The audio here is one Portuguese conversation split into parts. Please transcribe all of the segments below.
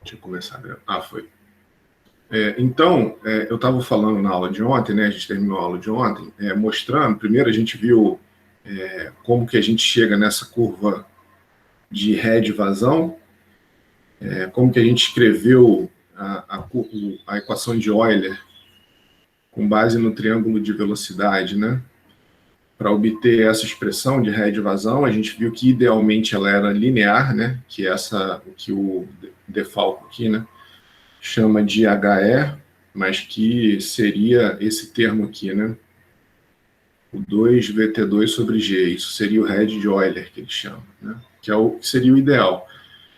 Deixa eu começar a gravar. Ah, foi. Eu estava falando na aula de ontem, né? A gente terminou a aula de ontem, mostrando. Primeiro, a gente viu como que a gente chega nessa curva de ré de vazão, como que a gente escreveu a equação de Euler com base no triângulo de velocidade, né? Para obter essa expressão de ré de vazão, a gente viu que idealmente ela era linear, né? Que é que o Defalco aqui, né, chama de HE, mas que seria esse termo aqui, né? O 2VT2 sobre G. Isso seria o head de Euler, que ele chama, né? Que seria o ideal.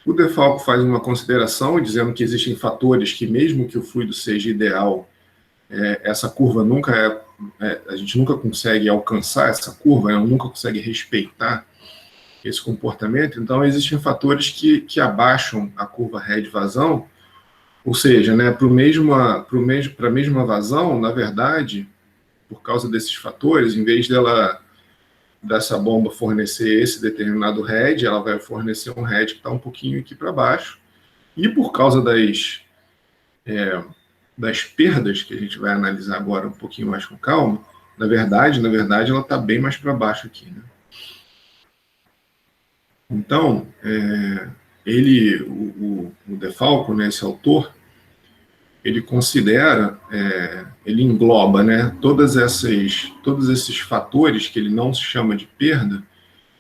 O Defalco faz uma consideração dizendo que existem fatores que, mesmo que o fluido seja ideal, essa curva nunca a gente nunca consegue alcançar essa curva, ela nunca consegue respeitar esse comportamento. Então, existem fatores que abaixam a curva ré de vazão, ou seja, né, para a mesma vazão, na verdade, por causa desses fatores, em vez dessa bomba fornecer esse determinado head, ela vai fornecer um head que está um pouquinho aqui para baixo. E por causa das perdas, que a gente vai analisar agora um pouquinho mais com calma, na verdade, ela está bem mais para baixo aqui, né? Então, o Defalco, né, esse autor, ele considera, ele engloba, né, todos esses fatores que ele não se chama de perda,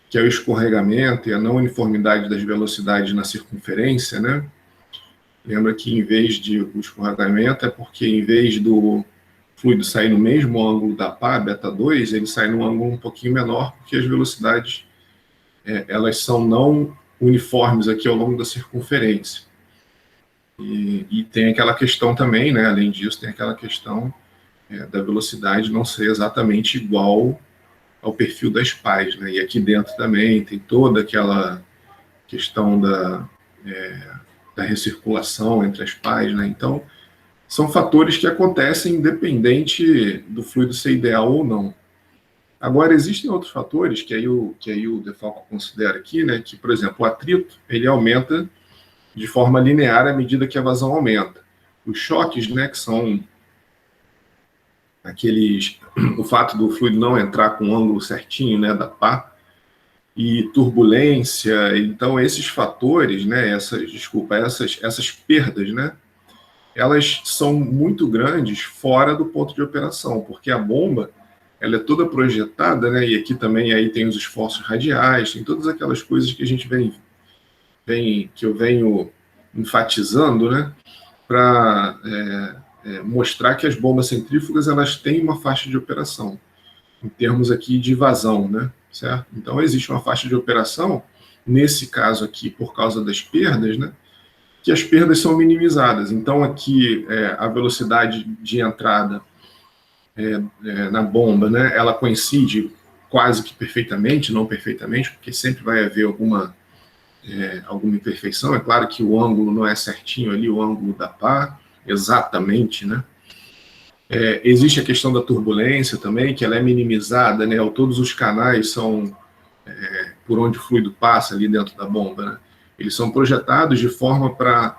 que é o escorregamento e a não uniformidade das velocidades na circunferência, né? Lembra que o escorregamento é porque em vez do fluido sair no mesmo ângulo da pá, beta 2, ele sai num ângulo um pouquinho menor, porque as velocidades elas são não uniformes aqui ao longo da circunferência. E tem aquela questão também, né? Além disso, tem aquela questão da velocidade não ser exatamente igual ao perfil das pás, né? E aqui dentro também tem toda aquela questão da recirculação entre as pás, né? Então, são fatores que acontecem independente do fluido ser ideal ou não. Agora, existem outros fatores que aí o Defalco considera aqui, né? Que, por exemplo, o atrito, ele aumenta de forma linear à medida que a vazão aumenta. Os choques, né, que são o fato do fluido não entrar com o ângulo certinho, né, da pá, e turbulência, então esses fatores, né, essas perdas, né, elas são muito grandes fora do ponto de operação, porque a bomba, ela é toda projetada, né, e aqui também aí tem os esforços radiais, tem todas aquelas coisas que a gente que eu venho enfatizando, né, para mostrar que as bombas centrífugas elas têm uma faixa de operação, em termos aqui de vazão, né, certo? Então, existe uma faixa de operação, nesse caso aqui, por causa das perdas, né, que as perdas são minimizadas. Então, aqui, a velocidade de entrada na bomba, né, ela coincide quase que perfeitamente, não perfeitamente, porque sempre vai haver alguma imperfeição. É claro que o ângulo não é certinho ali, o ângulo da pá, exatamente, né? Existe a questão da turbulência também, que ela é minimizada, né? Todos os canais são por onde o fluido passa ali dentro da bomba, né? Eles são projetados de forma para,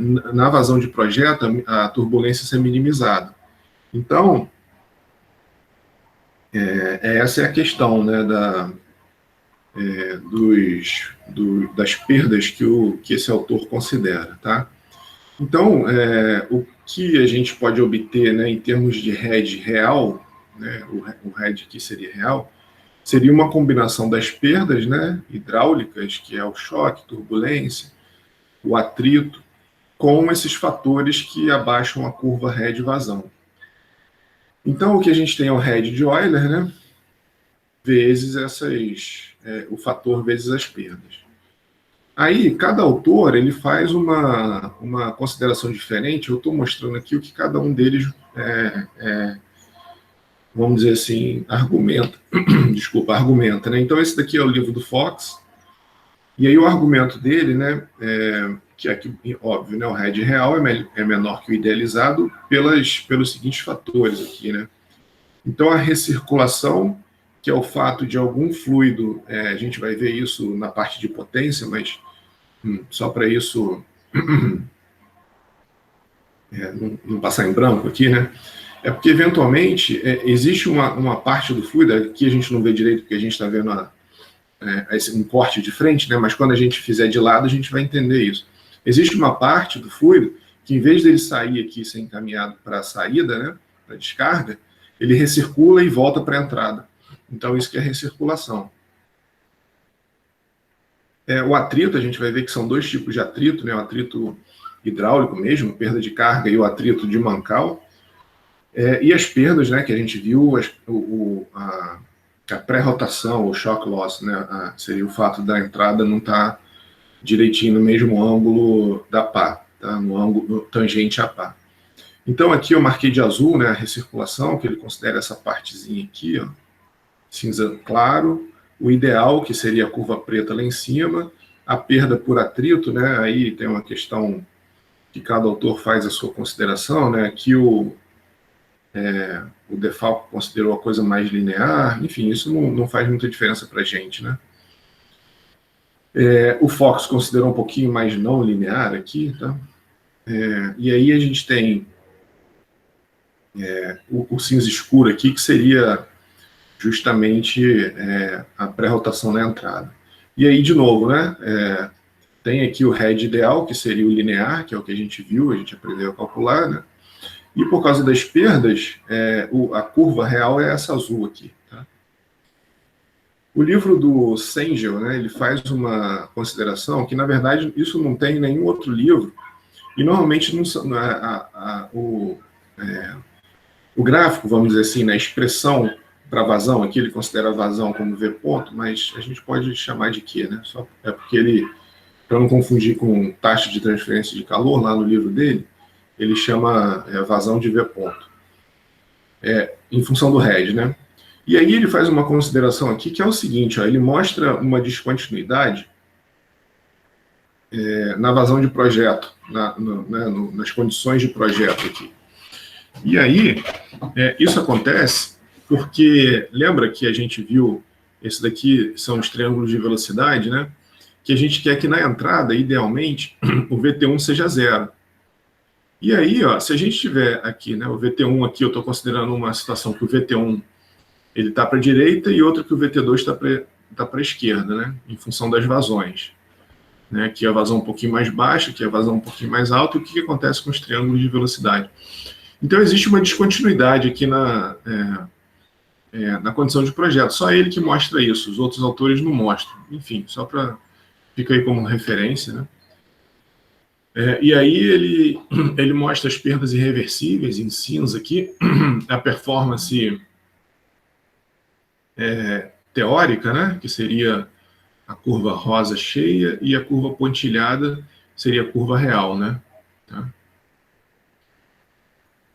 na vazão de projeto, a turbulência ser minimizada. Então, essa é a questão, né, das perdas que esse autor considera, tá? Então, o que a gente pode obter, né, em termos de head real, né, o head aqui seria real, seria uma combinação das perdas, né, hidráulicas, que é o choque, turbulência, o atrito, com esses fatores que abaixam a curva head vazão. Então, o que a gente tem é o head de Euler, né, vezes o fator vezes as perdas. Aí, cada autor ele faz uma consideração diferente. Eu estou mostrando aqui o que cada um deles, vamos dizer assim, argumenta. Desculpa, argumenta, né? Então, esse daqui é o livro do Fox. E aí o argumento dele, né, que aqui, óbvio, né, o head real é menor que o idealizado pelos seguintes fatores aqui, né? Então, a recirculação, que é o fato de algum fluido, a gente vai ver isso na parte de potência, mas só para isso não passar em branco aqui, né? É porque, eventualmente, existe uma parte do fluido, que a gente não vê direito, porque a gente está vendo um corte de frente, né? Mas quando a gente fizer de lado, a gente vai entender isso. Existe uma parte do fluido que, em vez dele sair aqui e ser encaminhado para a saída, né? Para a descarga, ele recircula e volta para a entrada. Então, isso que é recirculação. O atrito, a gente vai ver que são dois tipos de atrito, né? O atrito hidráulico mesmo, perda de carga, e o atrito de mancal. E as perdas, né, que a gente viu, a pré-rotação, o shock loss, né, seria o fato da entrada não estar direitinho no mesmo ângulo da pá, tá, no ângulo tangente à pá. Então aqui eu marquei de azul, né, a recirculação, que ele considera essa partezinha aqui, ó, cinza claro, o ideal, que seria a curva preta lá em cima, a perda por atrito, né, aí tem uma questão que cada autor faz a sua consideração, né, que o Defalco considerou a coisa mais linear, enfim, isso não faz muita diferença para a gente, né? O Fox considerou um pouquinho mais não linear aqui, tá? E aí a gente tem o cinza escuro aqui, que seria justamente a pré-rotação na entrada. E aí, de novo, né? Tem aqui o head ideal, que seria o linear, que é o que a gente viu, a gente aprendeu a calcular, né? E por causa das perdas, a curva real é essa azul aqui. Tá? O livro do Sengel, né, ele faz uma consideração que, na verdade, isso não tem em nenhum outro livro, e normalmente o gráfico, vamos dizer assim, na expressão para vazão, aqui ele considera a vazão como V ponto, mas a gente pode chamar de Q, né? Só porque ele, para não confundir com taxa de transferência de calor, lá no livro dele, ele chama vazão de V ponto, em função do head, né? E aí ele faz uma consideração aqui, que é o seguinte, ó, ele mostra uma descontinuidade na vazão de projeto, nas condições de projeto aqui. E aí, isso acontece porque, lembra que a gente viu, esse daqui são os triângulos de velocidade, né? Que a gente quer que na entrada, idealmente, o VT1 seja zero. E aí, ó, se a gente tiver aqui, né, o VT1 aqui, eu estou considerando uma situação que o VT1 ele está para a direita e outra que o VT2 está para a esquerda, né, em função das vazões. Né, aqui a vazão um pouquinho mais baixa, aqui a vazão um pouquinho mais alta, e o que acontece com os triângulos de velocidade? Então, existe uma descontinuidade aqui na condição de projeto. Só ele que mostra isso, os outros autores não mostram. Enfim, só para ficar aí como referência, né? E aí ele mostra as perdas irreversíveis em cinza aqui, a performance teórica, né, que seria a curva rosa cheia, e a curva pontilhada seria a curva real, né? Tá?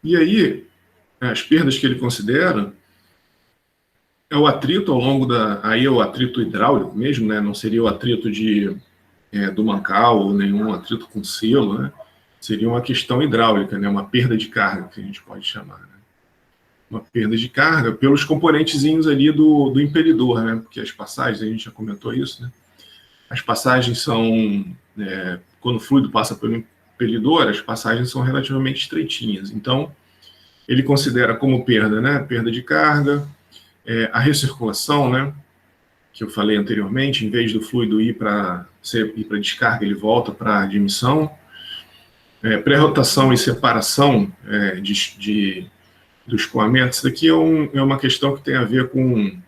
E aí, as perdas que ele considera é o atrito ao longo aí é o atrito hidráulico mesmo, né? Não seria o atrito do mancal, ou nenhum atrito com selo, né? Seria uma questão hidráulica, né? Uma perda de carga, que a gente pode chamar, né? Uma perda de carga pelos componentezinhos ali do impelidor, né? Porque as passagens, a gente já comentou isso, né? As passagens são, quando o fluido passa pelo impelidor, as passagens são relativamente estreitinhas. Então, ele considera como perda, né? Perda de carga, a recirculação, né? Que eu falei anteriormente, em vez do fluido ir para descarga, ele volta para admissão. Pré-rotação e separação do escoamento. Isso daqui é uma questão que tem a ver com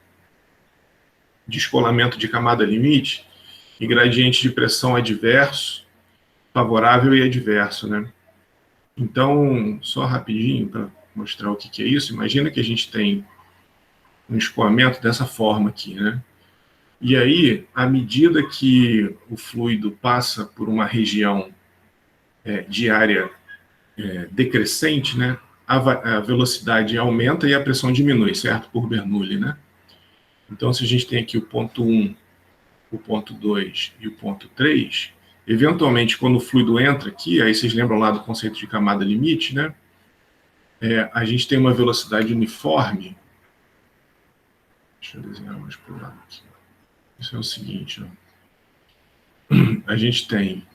descolamento de camada limite e gradiente de pressão adverso, favorável e adverso, né? Então, só rapidinho para mostrar o que é isso, imagina que a gente tem um escoamento dessa forma aqui, né? E aí, à medida que o fluido passa por uma região de área decrescente, né, a velocidade aumenta e a pressão diminui, certo? Por Bernoulli, né? Então, se a gente tem aqui o ponto 1, o ponto 2 e o ponto 3, eventualmente, quando o fluido entra aqui, aí vocês lembram lá do conceito de camada limite, né? A gente tem uma velocidade uniforme. Deixa eu desenhar mais para o lado aqui. Isso é o seguinte, ó. A gente tem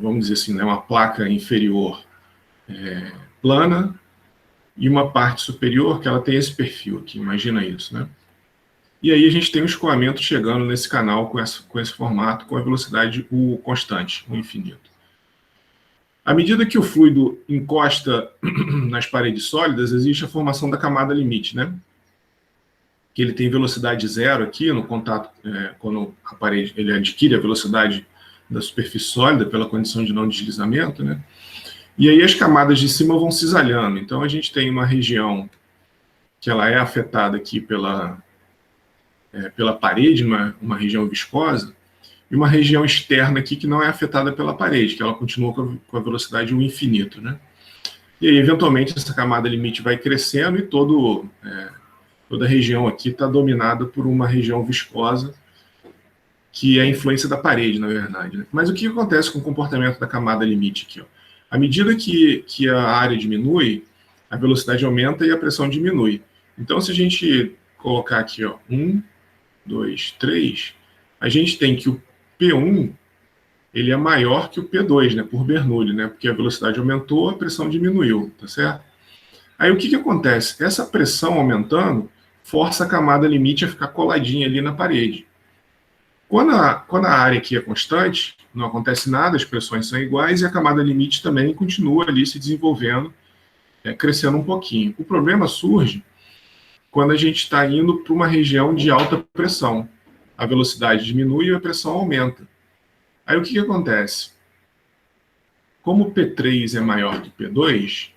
vamos dizer assim, né, uma placa inferior plana e uma parte superior que ela tem esse perfil aqui, imagina isso, né? E aí a gente tem o escoamento chegando nesse canal com esse formato, com a velocidade constante, o infinito. À medida que o fluido encosta nas paredes sólidas, existe a formação da camada limite, né? Que ele tem velocidade zero aqui no contato, quando a parede ele adquire a velocidade da superfície sólida pela condição de não deslizamento, né? E aí as camadas de cima vão cisalhando. Então a gente tem uma região que ela é afetada aqui pela parede, uma região viscosa, e uma região externa aqui que não é afetada pela parede, que ela continua com a velocidade o infinito, né? E aí, eventualmente, essa camada limite vai crescendo e toda a região aqui está dominada por uma região viscosa, que é a influência da parede, na verdade, né? Mas o que acontece com o comportamento da camada limite aqui? Ó? À medida que a área diminui, a velocidade aumenta e a pressão diminui. Então, se a gente colocar aqui, ó, 1, 2, 3, a gente tem que o P1 ele é maior que o P2, né, por Bernoulli, né, porque a velocidade aumentou, a pressão diminuiu, tá certo? Aí o que acontece? Essa pressão aumentando força a camada limite a ficar coladinha ali na parede. Quando a área aqui é constante, não acontece nada, as pressões são iguais e a camada limite também continua ali se desenvolvendo, crescendo um pouquinho. O problema surge quando a gente está indo para uma região de alta pressão. A velocidade diminui e a pressão aumenta. Aí o que acontece? Como o P3 é maior que o P2,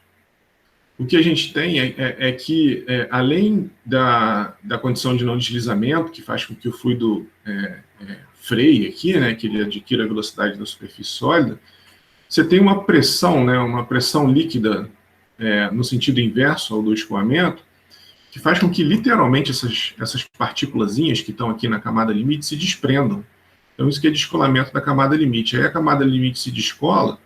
o que a gente tem é que, além da condição de não deslizamento, que faz com que o fluido freie aqui, né, que ele adquira a velocidade da superfície sólida, você tem uma pressão, né, uma pressão líquida no sentido inverso ao do escoamento, que faz com que, literalmente, essas partículazinhas que estão aqui na camada limite se desprendam. Então, isso que é descolamento da camada limite. Aí a camada limite se descola,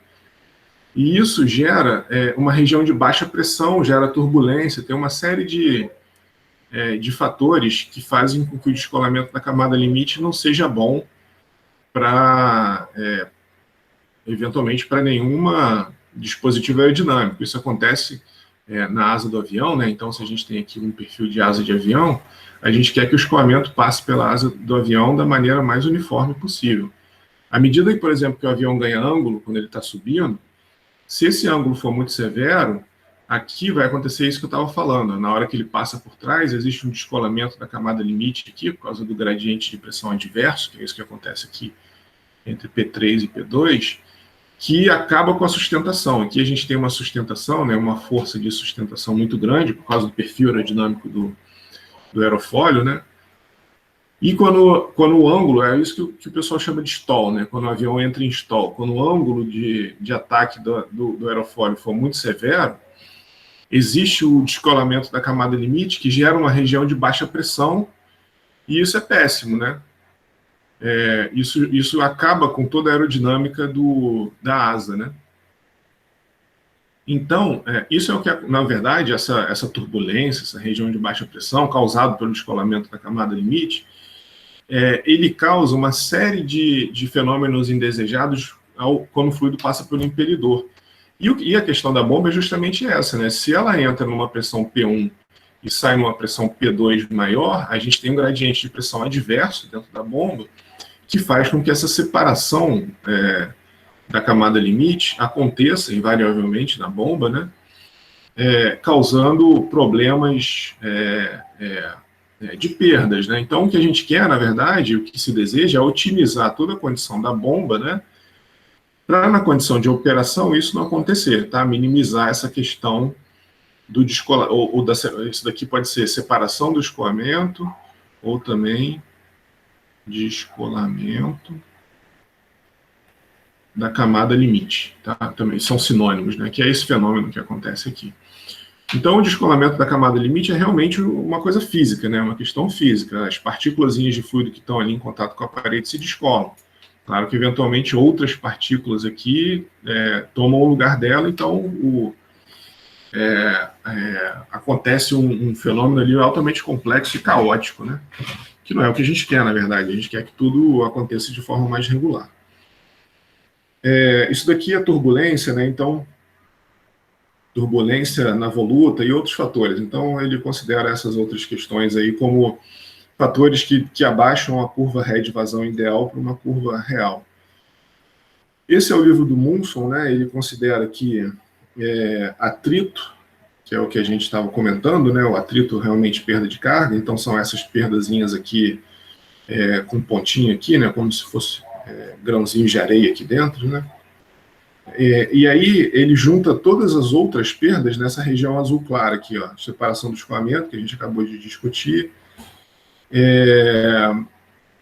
e isso gera uma região de baixa pressão, gera turbulência, tem uma série de fatores que fazem com que o descolamento da camada limite não seja bom para, eventualmente, para nenhuma dispositivo aerodinâmico. Isso acontece na asa do avião, né? Então, se a gente tem aqui um perfil de asa de avião, a gente quer que o escoamento passe pela asa do avião da maneira mais uniforme possível. À medida que, por exemplo, que o avião ganha ângulo quando ele está subindo, se esse ângulo for muito severo, aqui vai acontecer isso que eu estava falando. Na hora que ele passa por trás, existe um descolamento da camada limite aqui, por causa do gradiente de pressão adverso, que é isso que acontece aqui entre P3 e P2, que acaba com a sustentação. Aqui a gente tem uma sustentação, né, uma força de sustentação muito grande, por causa do perfil aerodinâmico do aerofólio, né? E quando o ângulo, é isso que o pessoal chama de stall, né? Quando o avião entra em stall, quando o ângulo de ataque do aerofólio for muito severo, existe o descolamento da camada limite, que gera uma região de baixa pressão, e isso é péssimo, né? Isso acaba com toda a aerodinâmica da asa, né? Então, isso é o que, na verdade, essa turbulência, essa região de baixa pressão, causada pelo descolamento da camada limite, ele causa uma série de fenômenos indesejados quando o fluido passa pelo impelidor. E a questão da bomba é justamente essa, né? Se ela entra numa pressão P1 e sai numa pressão P2 maior, a gente tem um gradiente de pressão adverso dentro da bomba, que faz com que essa separação da camada limite aconteça invariavelmente na bomba, né? Causando problemas de perdas, né? Então, o que a gente quer, na verdade, o que se deseja é otimizar toda a condição da bomba, né? Para, na condição de operação, isso não acontecer, tá? Minimizar essa questão do descolamento, isso daqui pode ser separação do escoamento, ou também descolamento da camada limite, tá? Também são sinônimos, né? Que é esse fenômeno que acontece aqui. Então, o descolamento da camada limite é realmente uma coisa física, né? Uma questão física. As partículas de fluido que estão ali em contato com a parede se descolam. Claro que, eventualmente, outras partículas aqui tomam o lugar dela, então acontece um fenômeno ali altamente complexo e caótico, né? Que não é o que a gente quer, na verdade. A gente quer que tudo aconteça de forma mais regular. Isso daqui é turbulência, né? Então, turbulência na voluta e outros fatores. Então, ele considera essas outras questões aí como fatores que abaixam a curva ré de vazão ideal para uma curva real. Esse é o livro do Munson, né? Ele considera que atrito, que é o que a gente estava comentando, né? O atrito realmente perda de carga, então são essas perdazinhas aqui com pontinho aqui, né? Como se fosse grãozinho de areia aqui dentro, né? E aí ele junta todas as outras perdas nessa região azul clara aqui, ó, separação do escoamento, que a gente acabou de discutir.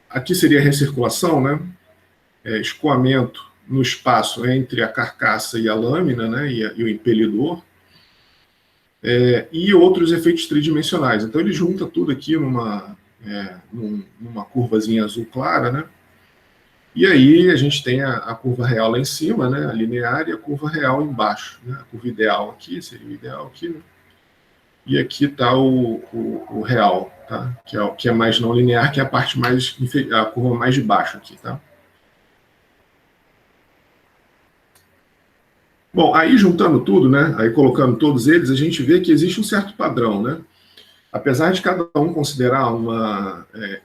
Aqui seria a recirculação, né? Escoamento no espaço entre a carcaça e a lâmina, né? E o impelidor. E outros efeitos tridimensionais. Então ele junta tudo aqui numa curvazinha azul clara, né? E aí a gente tem a curva real lá em cima, né, a linear, e a curva real embaixo, né, a curva ideal aqui, seria o ideal aqui, né? E aqui está o real, tá? Que é mais não linear, que é a parte mais, a curva mais de baixo aqui, tá? Bom, aí juntando tudo, né, aí colocando todos eles, a gente vê que existe um certo padrão, né? Apesar de cada um considerar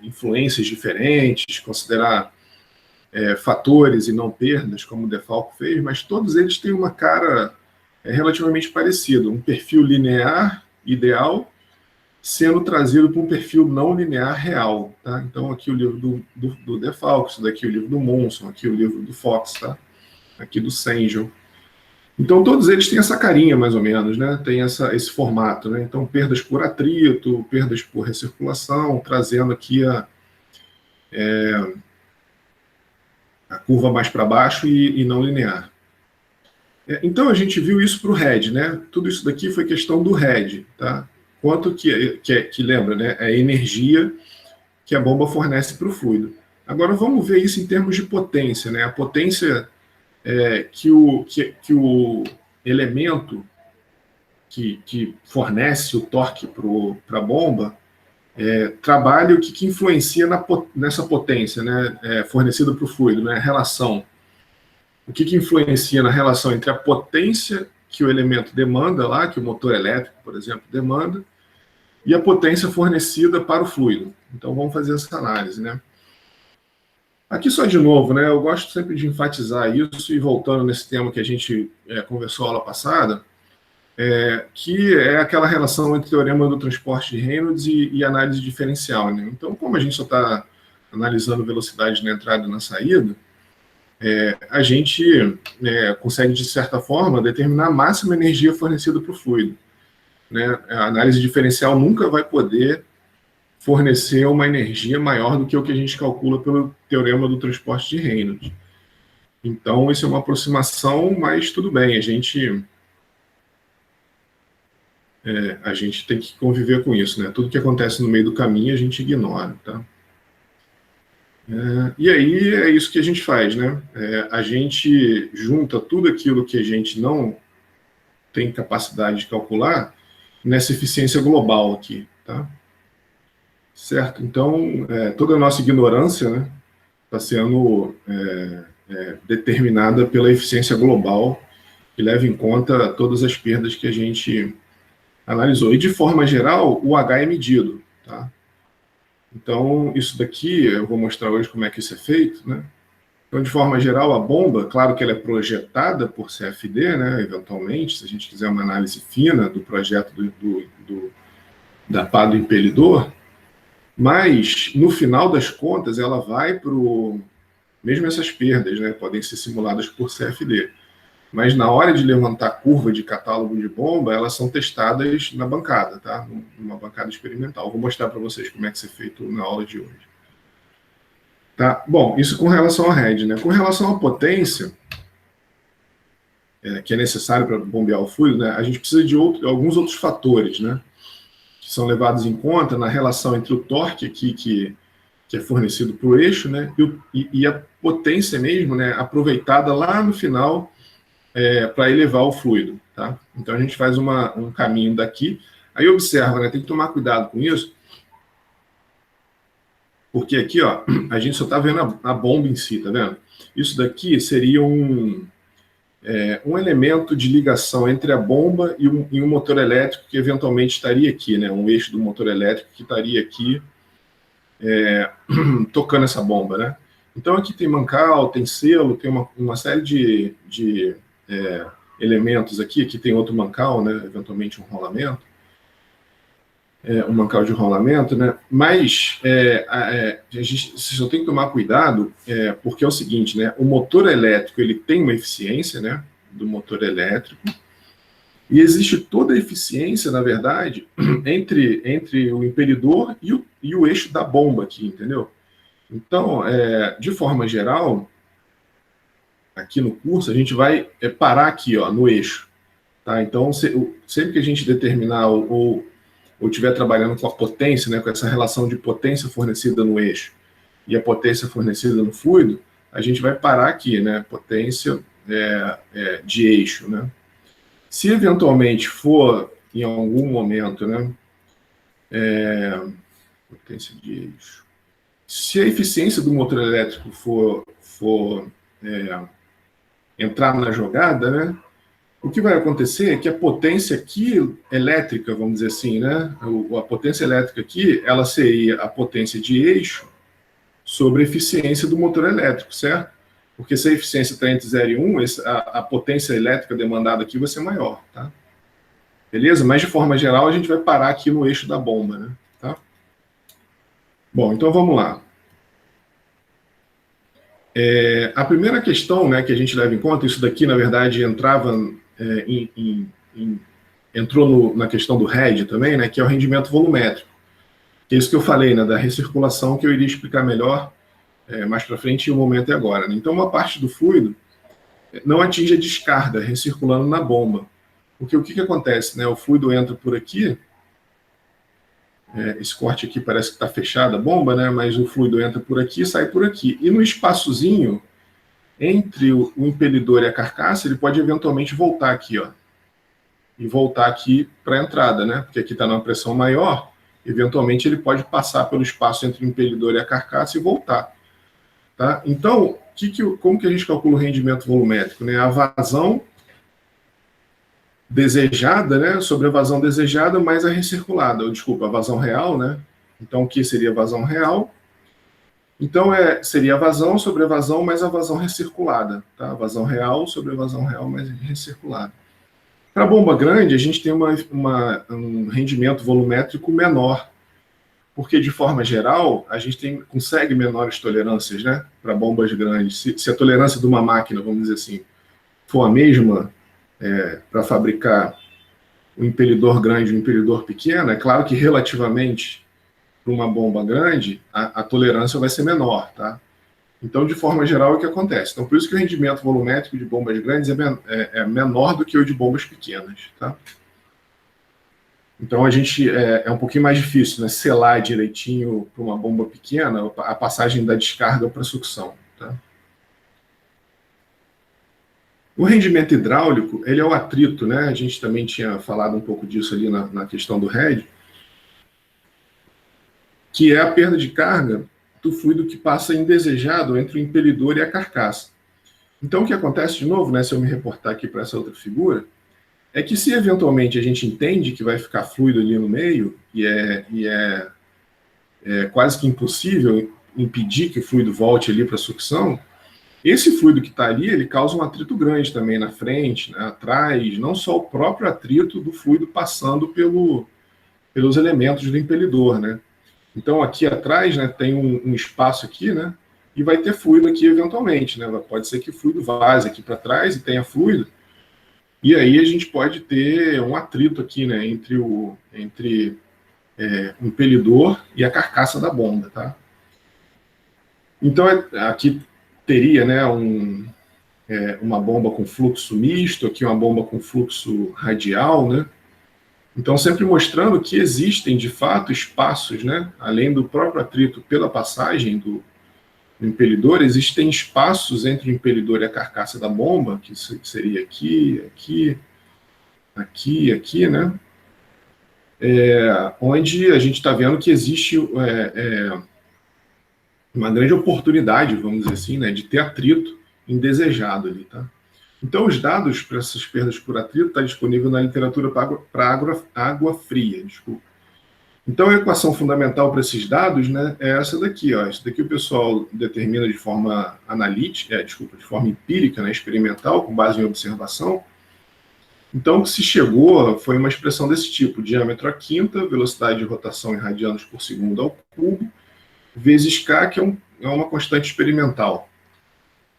influências diferentes, considerar fatores e não perdas, como o Defalco fez, mas todos eles têm uma cara relativamente parecida, um perfil linear ideal sendo trazido para um perfil não linear real. Tá? Então, aqui o livro do Defalco, isso daqui o livro do Monson, aqui o livro do Fox, tá? Aqui do Sengel. Então, todos eles têm essa carinha, mais ou menos, né? Tem esse formato. Né? Então, perdas por atrito, perdas por recirculação, trazendo aqui a curva mais para baixo e não linear. Então a gente viu isso para o RED, né? Tudo isso daqui foi questão do RED, tá? Quanto que lembra, né? É a energia que a bomba fornece para o fluido. Agora vamos ver isso em termos de potência, né? A potência que o elemento que fornece o torque para a bomba trabalha, o que influencia nessa potência, né? Fornecida para o fluido, né? A relação. O que influencia na relação entre a potência que o elemento demanda lá, que o motor elétrico, por exemplo, demanda, e a potência fornecida para o fluido. Então vamos fazer essa análise, né? Aqui só de novo, né? Eu gosto sempre de enfatizar isso, e voltando nesse tema que a gente conversou a aula passada, que é aquela relação entre o teorema do transporte de Reynolds e análise diferencial, né? Então, como a gente só está analisando velocidade na entrada e na saída, a gente consegue, de certa forma, determinar a máxima energia fornecida para o fluido. Né? A análise diferencial nunca vai poder fornecer uma energia maior do que o que a gente calcula pelo teorema do transporte de Reynolds. Então, isso é uma aproximação, mas tudo bem, a gente tem que conviver com isso. Né? Tudo que acontece no meio do caminho a gente ignora. Tá? E aí é isso que a gente faz, né? A gente junta tudo aquilo que a gente não tem capacidade de calcular nessa eficiência global aqui, tá? Certo? Então, toda a nossa ignorância, né, está sendo determinada pela eficiência global, que leva em conta todas as perdas que a gente analisou. E, de forma geral, o H é medido, tá? Então, isso daqui, eu vou mostrar hoje como é que isso é feito, né? Então, de forma geral, a bomba, claro que ela é projetada por CFD, né, eventualmente, se a gente quiser uma análise fina do projeto da pá do impelidor, mas, no final das contas, ela vai para o... Mesmo essas perdas, né, podem ser simuladas por CFD, mas na hora de levantar curva de catálogo de bomba, elas são testadas na bancada, tá? Numa bancada experimental. Vou mostrar para vocês como é que isso é feito na aula de hoje. Tá? Bom, isso com relação ao RED, né? Com relação à potência, que é necessário para bombear o fluido, né? A gente precisa de alguns outros fatores, né? Que são levados em conta na relação entre o torque aqui, que é fornecido para o eixo, né? E a potência mesmo, né? Aproveitada lá no final para elevar o fluido, tá? Então a gente faz um caminho daqui. Aí observa, né? Tem que tomar cuidado com isso, porque aqui, ó, a gente só está vendo a bomba em si, tá vendo? Isso daqui seria um elemento de ligação entre a bomba e um motor elétrico que eventualmente estaria aqui, né? Um eixo do motor elétrico que estaria aqui tocando essa bomba, né? Então aqui tem mancal, tem selo, tem uma série de elementos aqui. Aqui tem outro mancal, né? Eventualmente um rolamento. Um mancal de rolamento, né? Mas a gente só tem que tomar cuidado, porque é o seguinte, né? O motor elétrico ele tem uma eficiência, né? Do motor elétrico, e existe toda a eficiência, na verdade, entre o impelidor e o eixo da bomba aqui, entendeu? Então, de forma geral, aqui no curso a gente vai parar aqui, ó, no eixo, tá? Então, sempre que a gente determinar ou estiver trabalhando com a potência, né, com essa relação de potência fornecida no eixo e a potência fornecida no fluido, a gente vai parar aqui, né, potência de eixo, né. Se eventualmente for, em algum momento, né, potência de eixo, se a eficiência do motor elétrico for entrar na jogada, né, o que vai acontecer é que a potência aqui elétrica, vamos dizer assim, né? A potência elétrica aqui, ela seria a potência de eixo sobre a eficiência do motor elétrico, certo? Porque se a eficiência está entre 0 e 1, a potência elétrica demandada aqui vai ser maior, tá? Beleza? Mas de forma geral, a gente vai parar aqui no eixo da bomba, né? Tá? Bom, então vamos lá. A primeira questão, né, que a gente leva em conta, isso daqui, na verdade, entrava entrou na questão do RED também, né, que é o rendimento volumétrico. Que é isso que eu falei, né, da recirculação, que eu iria explicar melhor mais para frente, e o momento é agora. Né? Então, uma parte do fluido não atinge a descarga, recirculando na bomba. Porque o que acontece? Né? O fluido entra por aqui, esse corte aqui parece que está fechado a bomba, né? Mas o fluido entra por aqui e sai por aqui. E no espaçozinho entre o impelidor e a carcaça, ele pode eventualmente voltar aqui, ó, e voltar aqui para a entrada, né? Porque aqui está numa pressão maior, eventualmente ele pode passar pelo espaço entre o impelidor e a carcaça e voltar. Tá? Então, como que a gente calcula o rendimento volumétrico? Né? A vazão desejada, né? Sobre a vazão desejada mais a recirculada, ou desculpa, a vazão real, né? Então, o que seria a vazão real? Então, seria a vazão sobre a vazão mais a vazão recirculada. Tá? A vazão real sobre a vazão real mais recirculada. Para a bomba grande, a gente tem um rendimento volumétrico menor, porque, de forma geral, a gente consegue menores tolerâncias, né, para bombas grandes. Se a tolerância de uma máquina, vamos dizer assim, for a mesma para fabricar um impelidor grande e um impelidor pequeno, é claro que, relativamente, para uma bomba grande, a tolerância vai ser menor, tá? Então, de forma geral, é o que acontece. Então, por isso que o rendimento volumétrico de bombas grandes é menor do que o de bombas pequenas, tá? Então, a gente é um pouquinho mais difícil, né, selar direitinho para uma bomba pequena a passagem da descarga para a sucção, tá? O rendimento hidráulico, ele é o atrito, né? A gente também tinha falado um pouco disso ali na questão do RED, que é a perda de carga do fluido que passa indesejado entre o impelidor e a carcaça. Então, o que acontece de novo, né, se eu me reportar aqui para essa outra figura, é que se eventualmente a gente entende que vai ficar fluido ali no meio, e é quase que impossível impedir que o fluido volte ali para a sucção, esse fluido que está ali, ele causa um atrito grande também na frente, né, atrás, não só o próprio atrito do fluido passando pelos elementos do impelidor, né? Então, aqui atrás, né, tem um espaço aqui, né, e vai ter fluido aqui eventualmente, né? Pode ser que o fluido vaze aqui para trás e tenha fluido, e aí a gente pode ter um atrito aqui, né, entre o impelidor e a carcaça da bomba, tá? Então, aqui teria, né, uma bomba com fluxo misto, aqui uma bomba com fluxo radial, né? Então, sempre mostrando que existem, de fato, espaços, né, além do próprio atrito pela passagem do impelidor, existem espaços entre o impelidor e a carcaça da bomba, que seria aqui, né? Onde a gente está vendo que existe uma grande oportunidade, vamos dizer assim, né, de ter atrito indesejado ali, tá? Então, os dados para essas perdas por atrito está disponível na literatura para água fria, desculpa. Então, a equação fundamental para esses dados, né, é essa daqui, ó. Isso daqui o pessoal determina de forma analítica, de forma empírica, né, experimental, com base em observação. Então, o que se chegou foi uma expressão desse tipo: diâmetro à quinta, velocidade de rotação em radianos por segundo ao cubo, vezes K, que é uma constante experimental.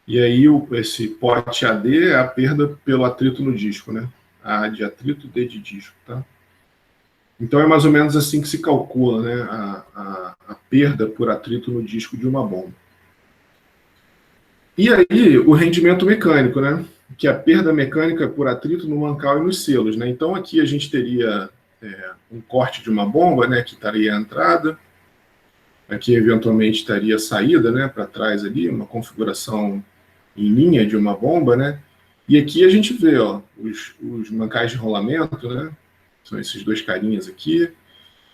E aí, esse pote AD é a perda pelo atrito no disco, né? A de atrito, D de disco, tá? Então, é mais ou menos assim que se calcula, né, a perda por atrito no disco de uma bomba. E aí, o rendimento mecânico, né? Que é a perda mecânica por atrito no mancal e nos selos, né? Então, aqui a gente teria um corte de uma bomba, né? Que estaria a entrada. Aqui, eventualmente, estaria a saída, né? Para trás ali, uma configuração em linha de uma bomba, né? E aqui a gente vê, ó, os mancais de rolamento, né? São esses dois carinhas aqui.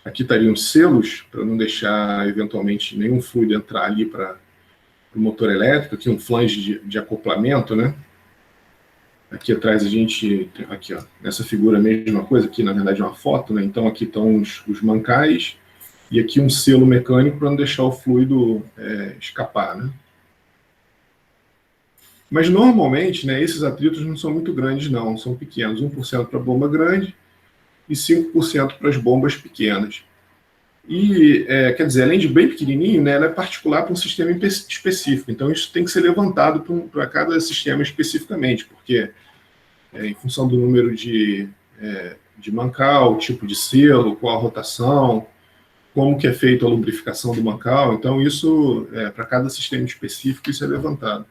Aqui estariam os selos, para não deixar, eventualmente, nenhum fluido entrar ali para o motor elétrico. Aqui um flange de acoplamento, né? Aqui atrás a gente, aqui ó, nessa figura a mesma coisa, aqui na verdade é uma foto, né? Então aqui estão os mancais e aqui um selo mecânico para não deixar o fluido escapar, né? Mas normalmente, né, esses atritos não são muito grandes não, são pequenos, 1% para a bomba grande e 5% para as bombas pequenas. E, quer dizer, além de bem pequenininho, né, ela é particular para um sistema específico, então isso tem que ser levantado para cada sistema especificamente, porque em função do número de mancal, tipo de selo, qual a rotação, como que é feita a lubrificação do mancal, então isso, para cada sistema específico, isso é levantado.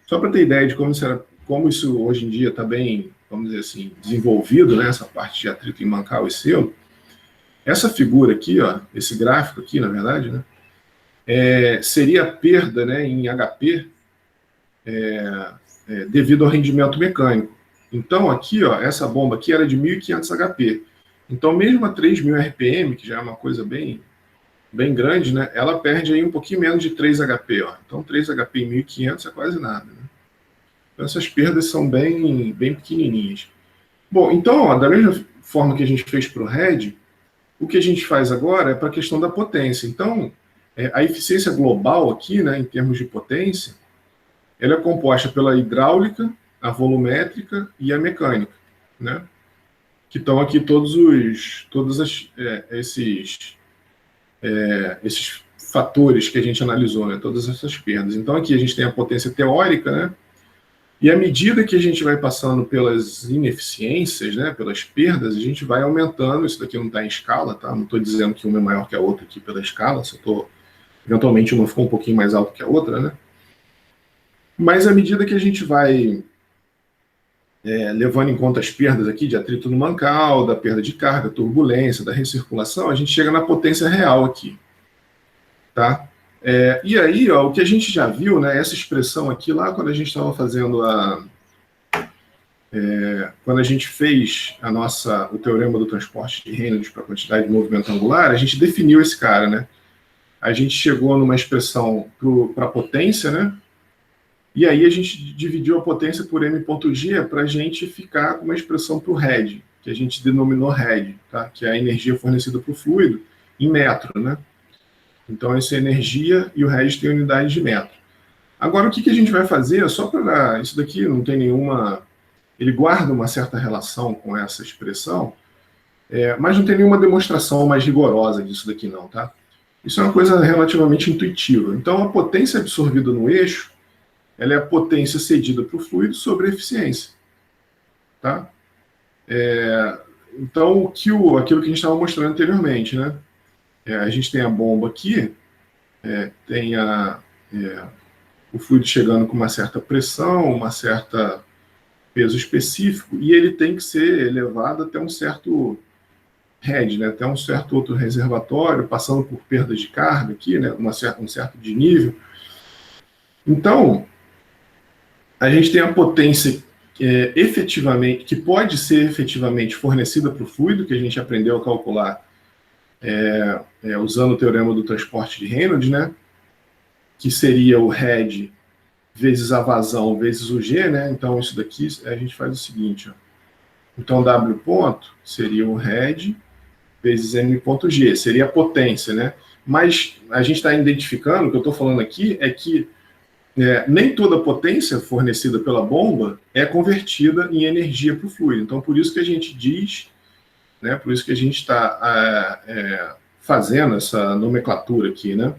Só para ter ideia de como isso hoje em dia está bem, vamos dizer assim, desenvolvido, né, essa parte de atrito em mancal e selo, essa figura aqui, ó, esse gráfico aqui, na verdade, né, seria a perda, né, em HP devido ao rendimento mecânico. Então, aqui, ó, essa bomba aqui era de 1.500 HP. Então, mesmo a 3.000 RPM, que já é uma coisa bem grande, né, ela perde aí um pouquinho menos de 3 HP. Ó. Então, 3 HP em 1.500 é quase nada. Né? Então, essas perdas são bem pequenininhas. Bom, então, ó, da mesma forma que a gente fez para o RED, o que a gente faz agora é para a questão da potência. Então, a eficiência global aqui, né, em termos de potência, ela é composta pela hidráulica, a volumétrica e a mecânica, né? Que estão aqui todos esses fatores que a gente analisou, né? Todas essas perdas. Então aqui a gente tem a potência teórica, né? E à medida que a gente vai passando pelas ineficiências, né? Pelas perdas, a gente vai aumentando. Isso daqui não está em escala, tá? Não estou dizendo que uma é maior que a outra aqui pela escala. Só estou eventualmente uma ficou um pouquinho mais alta que a outra, né? Mas à medida que a gente vai levando em conta as perdas aqui de atrito no mancal, da perda de carga, turbulência, da recirculação, a gente chega na potência real aqui. Tá? E aí, ó, o que a gente já viu, né, essa expressão aqui, lá quando a gente estava fazendo quando a gente fez o teorema do transporte de Reynolds para a quantidade de movimento angular, a gente definiu esse cara, né? A gente chegou numa expressão para a potência, né? E aí a gente dividiu a potência por m.g para a gente ficar com uma expressão para o RED, que a gente denominou RED, tá? Que é a energia fornecida para o fluido em metro, né? Então, essa é energia e o RED tem unidade de metro. Agora, o que a gente vai fazer, só para... Isso daqui não tem nenhuma... Ele guarda uma certa relação com essa expressão, mas não tem nenhuma demonstração mais rigorosa disso daqui não, tá? Isso é uma coisa relativamente intuitiva. Então, a potência absorvida no eixo, ela é a potência cedida para o fluido sobre a eficiência. Tá? Então, aquilo que a gente estava mostrando anteriormente, né? A gente tem a bomba aqui, tem o fluido chegando com uma certa pressão, uma certa peso específico, e ele tem que ser elevado até um certo head, né? Até um certo outro reservatório, passando por perda de carga aqui, né? Um certo desnível. Então, a gente tem a potência que pode ser efetivamente fornecida para o fluido, que a gente aprendeu a calcular usando o teorema do transporte de Reynolds, né? que seria o head vezes a vazão vezes o G, né? Então, isso daqui a gente faz o seguinte, ó. Então, W ponto seria o head vezes M ponto G, seria a potência, né? Mas a gente está identificando, o que eu estou falando aqui é que nem toda a potência fornecida pela bomba é convertida em energia para o fluido. Então, por isso que a gente diz, né, por isso que a gente está fazendo essa nomenclatura aqui, né,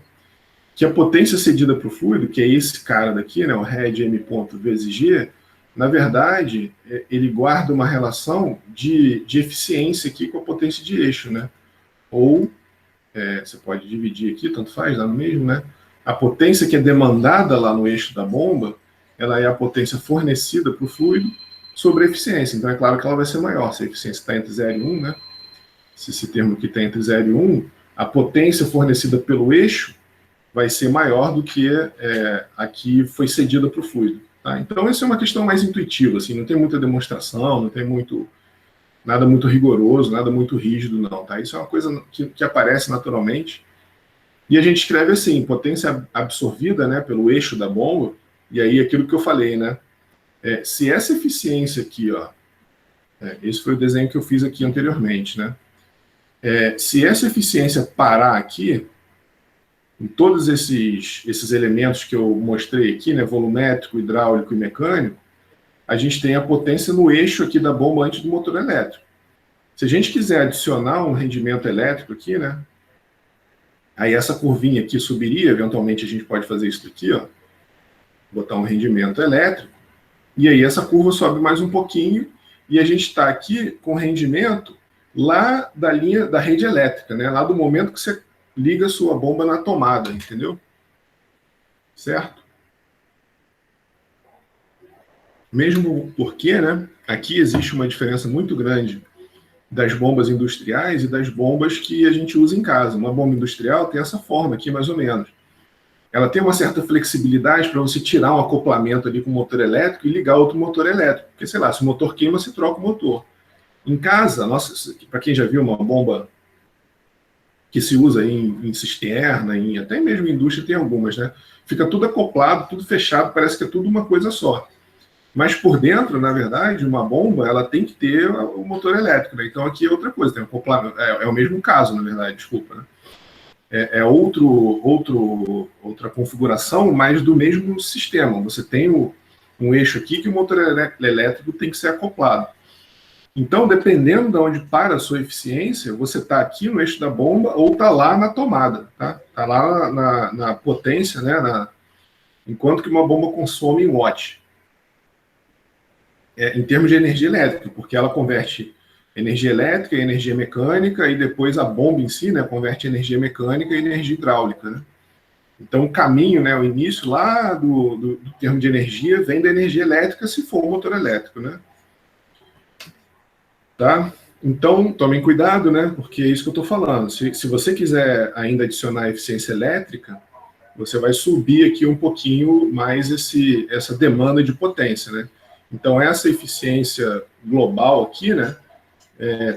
que a potência cedida para o fluido, que é esse cara daqui, né, o head M ponto vezes G, na verdade, ele guarda uma relação de eficiência aqui com a potência de eixo, né? Ou, você pode dividir aqui, tanto faz, dá no mesmo, né? A potência que é demandada lá no eixo da bomba, ela é a potência fornecida para o fluido sobre a eficiência. Então, é claro que ela vai ser maior. Se a eficiência está entre 0 e 1, né? Se esse termo aqui está entre 0 e 1, a potência fornecida pelo eixo vai ser maior do que a que foi cedida para o fluido. Tá? Então, essa é uma questão mais intuitiva, assim, não tem muita demonstração, não tem nada muito rigoroso, nada muito rígido, não. Tá? Isso é uma coisa que aparece naturalmente. E a gente escreve assim, potência absorvida, né, pelo eixo da bomba, e aí aquilo que eu falei, né? Se essa eficiência aqui, ó, esse foi o desenho que eu fiz aqui anteriormente, né? Se essa eficiência parar aqui, em todos esses elementos que eu mostrei aqui, né, volumétrico, hidráulico e mecânico, a gente tem a potência no eixo aqui da bomba antes do motor elétrico. Se a gente quiser adicionar um rendimento elétrico aqui, né, aí essa curvinha aqui subiria, eventualmente a gente pode fazer isso aqui, ó, botar um rendimento elétrico, e aí essa curva sobe mais um pouquinho, e a gente está aqui com rendimento lá da linha da rede elétrica, né, lá do momento que você liga a sua bomba na tomada, entendeu? Certo? Mesmo porque, né, aqui existe uma diferença muito grande das bombas industriais e das bombas que a gente usa em casa. Uma bomba industrial tem essa forma aqui, mais ou menos. Ela tem uma certa flexibilidade para você tirar um acoplamento ali com o motor elétrico e ligar outro motor elétrico. Porque, sei lá, se o motor queima, você troca o motor. Em casa, para quem já viu uma bomba que se usa em cisterna, até mesmo em indústria tem algumas, né? Fica tudo acoplado, tudo fechado, parece que é tudo uma coisa só. Mas por dentro, na verdade, uma bomba, ela tem que ter o motor elétrico, né? Então aqui é outra coisa, tem um acoplamento, é o mesmo caso, na verdade, desculpa, né? Outra configuração, mas do mesmo sistema. Você tem um eixo aqui que o motor elétrico tem que ser acoplado. Então, dependendo de onde para a sua eficiência, você está aqui no eixo da bomba ou está lá na tomada, tá? Está lá na potência, né? Enquanto que uma bomba consome em watt. Em termos de energia elétrica, porque ela converte energia elétrica e energia mecânica, e depois a bomba em si, né, converte energia mecânica e energia hidráulica, né? Então, o caminho, né, o início lá do termo de energia vem da energia elétrica, se for um motor elétrico, né? Tá? Então, tomem cuidado, né? Porque é isso que eu estou falando. Se você quiser ainda adicionar eficiência elétrica, você vai subir aqui um pouquinho mais essa demanda de potência, né? Então, essa eficiência global aqui, né?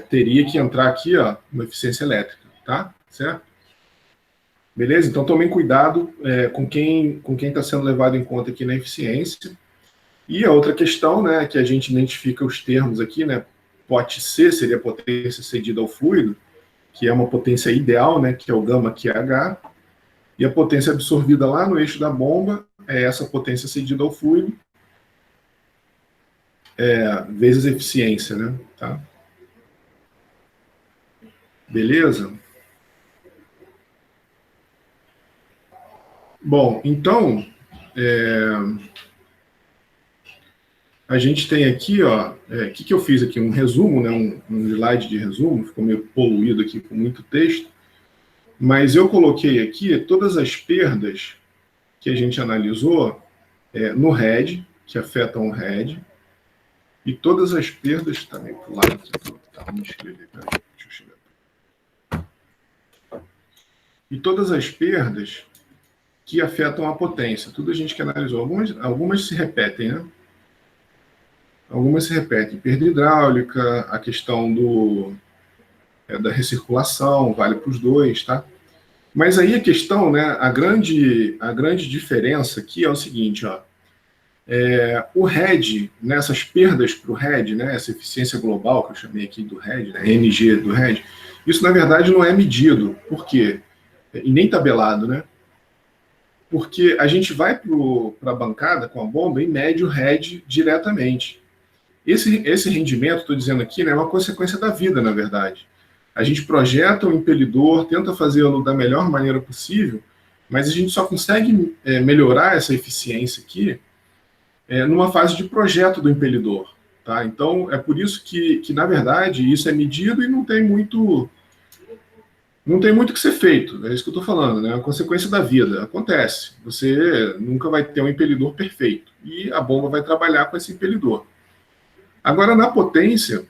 Teria que entrar aqui, ó, uma eficiência elétrica, tá? Certo? Beleza? Então, tomem cuidado com quem está sendo levado em conta aqui na eficiência. E a outra questão, né, que a gente identifica os termos aqui, né? POT C seria a potência cedida ao fluido, que é uma potência ideal, né, que é o gama QH, e a potência absorvida lá no eixo da bomba é essa potência cedida ao fluido, vezes eficiência, né, tá? Beleza? Bom, então, a gente tem aqui, ó, o que eu fiz aqui? Um resumo, né, um slide de resumo, ficou meio poluído aqui com muito texto, mas eu coloquei aqui todas as perdas que a gente analisou no head, que afetam o head, e todas as perdas, tá meio pro lado aqui, tá, vamos escrever, peraí, deixa eu chegar. E todas as perdas que afetam a potência, tudo a gente que analisou, algumas se repetem, né? Algumas se repetem, perda hidráulica, a questão da recirculação, vale para os dois, tá? Mas aí a questão, né, a grande diferença aqui é o seguinte, ó, o RED, nessas perdas para o RED, né, essa eficiência global que eu chamei aqui do RED, né, NG do RED, isso na verdade não é medido. Por quê? E nem tabelado, né? Porque a gente vai para a bancada com a bomba e mede o RED diretamente. Esse rendimento, estou dizendo aqui, né, é uma consequência da vida, na verdade. A gente projeta o impelidor, tenta fazê-lo da melhor maneira possível, mas a gente só consegue melhorar essa eficiência aqui numa fase de projeto do impelidor. Tá? Então, é por isso que, na verdade, isso é medido e não tem muito que ser feito. É isso que eu estou falando, né? É uma consequência da vida. Acontece. Você nunca vai ter um impelidor perfeito. E a bomba vai trabalhar com esse impelidor. Agora, na potência,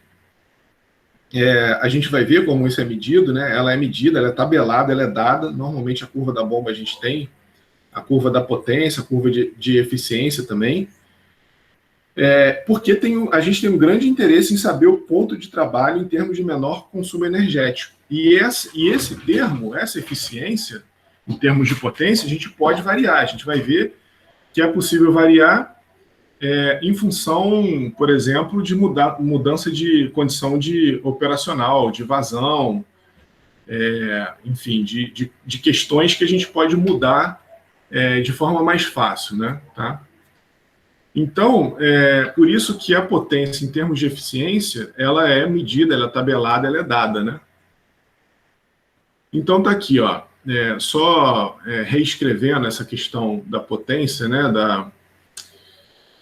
a gente vai ver como isso é medido, né? Ela é medida, ela é tabelada, ela é dada. Normalmente a curva da bomba a gente tem, a curva da potência, a curva de eficiência também. Porque a gente tem um grande interesse em saber o ponto de trabalho em termos de menor consumo energético. E esse termo, essa eficiência, em termos de potência, a gente pode variar. A gente vai ver que é possível variar em função, por exemplo, de mudança de condição de operacional, de vazão, enfim, de questões que a gente pode mudar de forma mais fácil, né? Tá? Então, por isso que a potência, em termos de eficiência, ela é medida, ela é tabelada, ela é dada, né? Então, tá aqui, ó, só reescrevendo essa questão da potência, né,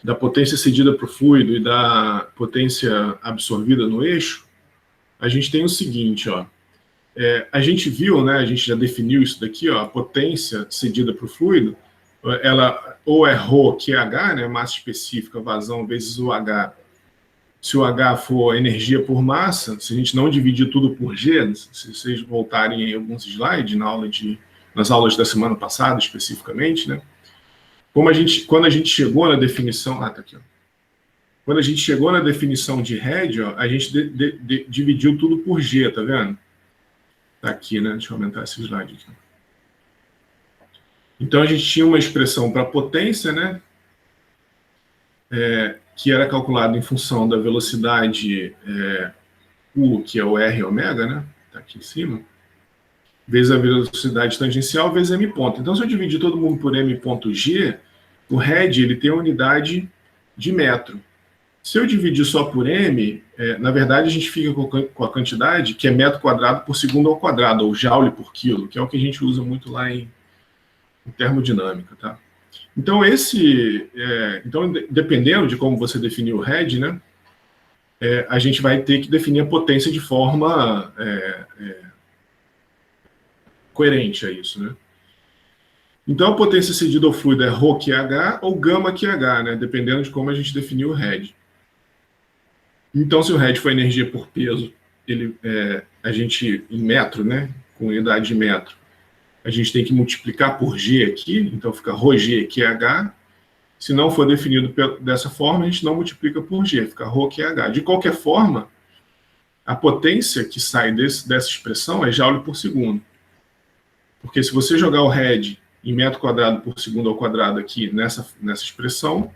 da potência cedida para o fluido e da potência absorvida no eixo, a gente tem o seguinte, ó, a gente viu, né, a gente já definiu isso daqui, ó, a potência cedida para o fluido, ela ou é ρ, que é H, né, massa específica, vazão, vezes o H. Se o H for energia por massa, se a gente não dividir tudo por G, se vocês voltarem em alguns slides nas aulas da semana passada, especificamente, né, quando a gente chegou na definição... Ah, tá aqui, ó. Quando a gente chegou na definição de RED, ó, a gente dividiu tudo por G, tá vendo? Tá aqui, né? Deixa eu aumentar esse slide aqui. Então, a gente tinha uma expressão para potência, né? Que era calculada em função da velocidade U, que é o R ômega, né? Está aqui em cima, vezes a velocidade tangencial, vezes M ponto. Então, se eu dividir todo mundo por M ponto G, o RED ele tem a unidade de metro. Se eu dividir só por M, na verdade, a gente fica com a quantidade que é metro quadrado por segundo ao quadrado, ou joule por quilo, que é o que a gente usa muito lá em termodinâmica, tá? Então, dependendo de como você definir o RED, né, a gente vai ter que definir a potência de forma coerente a isso, né? Então, a potência cedida ao fluido é ρ QH ou gama QH, né, dependendo de como a gente definir o RED. Então, se o RED for energia por peso, a gente, em metro, né, com unidade de metro, a gente tem que multiplicar por G aqui, então fica ρg QH. Se não for definido dessa forma, a gente não multiplica por G, fica ρ QH. De qualquer forma, a potência que sai dessa expressão é joule por segundo. Porque se você jogar o RED em metro quadrado por segundo ao quadrado aqui nessa expressão,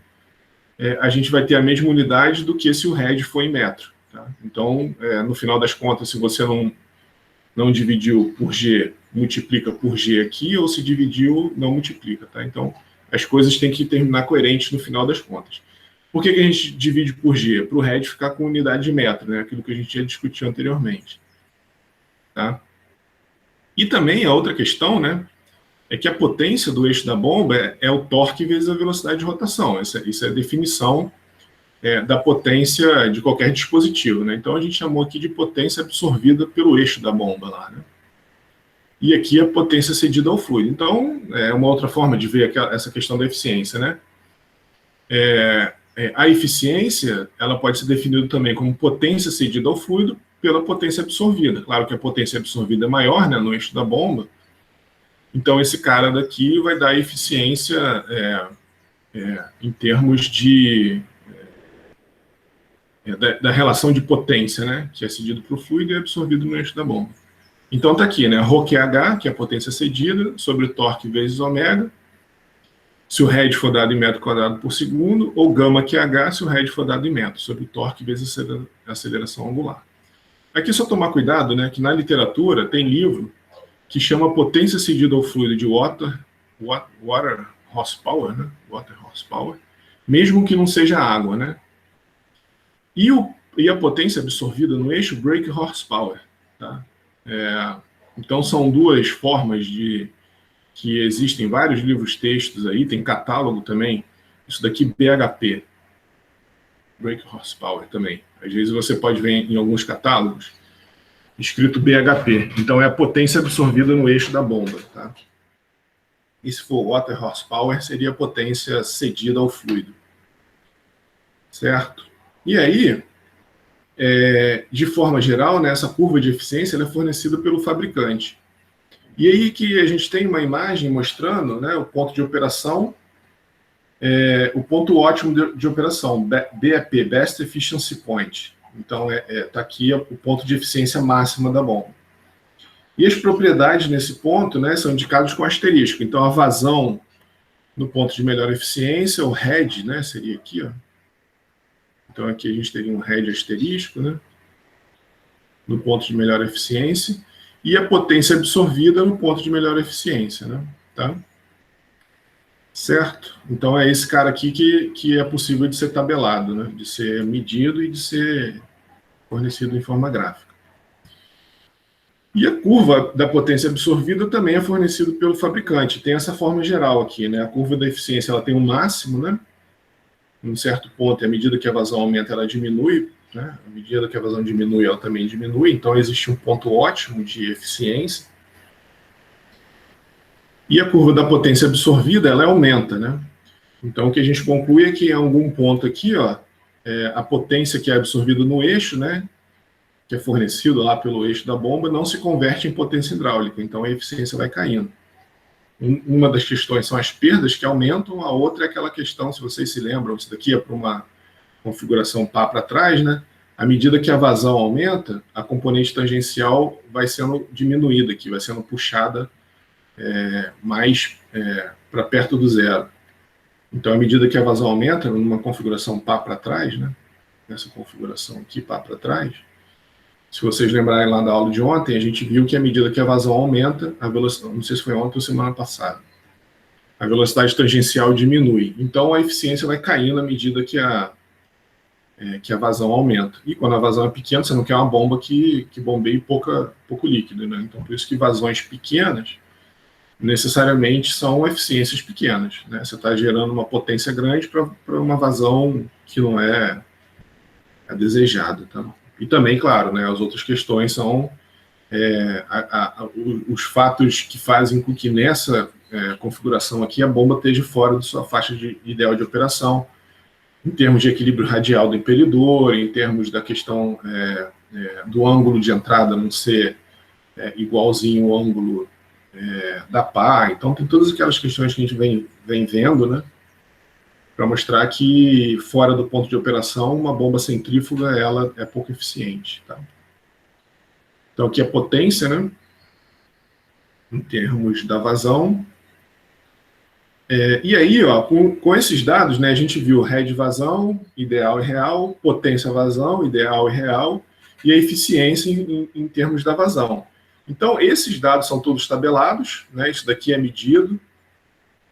a gente vai ter a mesma unidade do que se o RED for em metro. Tá? Então, no final das contas, se você não dividiu por G, multiplica por G aqui, ou se dividiu, não multiplica. Tá? Então, as coisas têm que terminar coerentes no final das contas. Por que a gente divide por G? Para o RED ficar com unidade de metro, né? Aquilo que a gente já discutiu anteriormente. Tá? E também a outra questão, né, é que a potência do eixo da bomba é o torque vezes a velocidade de rotação. Isso é a definição da potência de qualquer dispositivo, né? Então a gente chamou aqui de potência absorvida pelo eixo da bomba lá, né? E aqui a potência cedida ao fluido. Então, é uma outra forma de ver essa questão da eficiência, né? A eficiência, ela pode ser definida também como potência cedida ao fluido pela potência absorvida. Claro que a potência absorvida é maior, né, no eixo da bomba. Então, esse cara daqui vai dar eficiência em termos da relação de potência, né, que é cedido para o fluido e é absorvido no eixo da bomba. Então está aqui, né? ρQH, que é a potência cedida, sobre torque vezes ômega, se o head for dado em metro quadrado por segundo, ou gama QH, se o head for dado em metro, sobre torque vezes a aceleração angular. Aqui só tomar cuidado, né, que na literatura tem livro que chama potência cedida ao fluido de water horsepower, né? Water horsepower, mesmo que não seja água, né? E a potência absorvida no eixo brake horsepower, tá? Então são duas formas que existem vários livros textos aí, tem catálogo também, isso daqui BHP, brake horsepower também. Às vezes você pode ver em alguns catálogos escrito BHP. Então é a potência absorvida no eixo da bomba, tá? E se for water horsepower, seria a potência cedida ao fluido. Certo? E aí, de forma geral, né, essa curva de eficiência ela é fornecida pelo fabricante. E aí que a gente tem uma imagem mostrando, né, o ponto de operação, o ponto ótimo de operação, BEP, Best Efficiency Point. Então, está aqui o ponto de eficiência máxima da bomba. E as propriedades nesse ponto, né, são indicadas com asterisco. Então, a vazão no ponto de melhor eficiência, o head, né, seria aqui, ó. Então, aqui a gente teria um head asterisco, né, no ponto de melhor eficiência, e a potência absorvida no ponto de melhor eficiência, né, tá? Certo? Então, é esse cara aqui que é possível de ser tabelado, né, de ser medido e de ser fornecido em forma gráfica. E a curva da potência absorvida também é fornecida pelo fabricante. Tem essa forma geral aqui, né? A curva da eficiência ela tem um máximo, né? Em um certo ponto, e à medida que a vazão aumenta, ela diminui, né? À medida que a vazão diminui, ela também diminui. Então, existe um ponto ótimo de eficiência. E a curva da potência absorvida, ela aumenta, né? Então, o que a gente conclui é que em algum ponto aqui, ó, a potência que é absorvida no eixo, né? Que é fornecido lá pelo eixo da bomba, não se converte em potência hidráulica, então a eficiência vai caindo. Uma das questões são as perdas que aumentam, a outra é aquela questão, se vocês se lembram, isso daqui é para uma configuração pá para trás, né? À medida que a vazão aumenta, a componente tangencial vai sendo diminuída aqui, vai sendo puxada mais para perto do zero. Então, à medida que a vazão aumenta, numa configuração pá para trás, né? Nessa configuração aqui, pá para trás, se vocês lembrarem lá da aula de ontem, a gente viu que à medida que a vazão aumenta, a velocidade, não sei se foi ontem ou semana passada, a velocidade tangencial diminui. Então, a eficiência vai caindo à medida que a vazão aumenta. E quando a vazão é pequena, você não quer uma bomba que bombeie pouco líquido, né? Então, por isso que vazões pequenas necessariamente são eficiências pequenas, né? Você está gerando uma potência grande para uma vazão que não é desejada, tá? E também, claro, né, as outras questões são os fatos que fazem com que nessa configuração aqui a bomba esteja fora da sua faixa ideal de operação, em termos de equilíbrio radial do impelidor, em termos da questão do ângulo de entrada não ser igualzinho ao ângulo da pá. Então tem todas aquelas questões que a gente vem vendo, né, para mostrar que, fora do ponto de operação, uma bomba centrífuga ela é pouco eficiente. Tá? Então, aqui a potência, né, em termos da vazão. E aí, ó, com esses dados, né, a gente viu head vazão, ideal e real, potência vazão, ideal e real, e a eficiência em termos da vazão. Então, esses dados são todos tabelados, né, isso daqui é medido,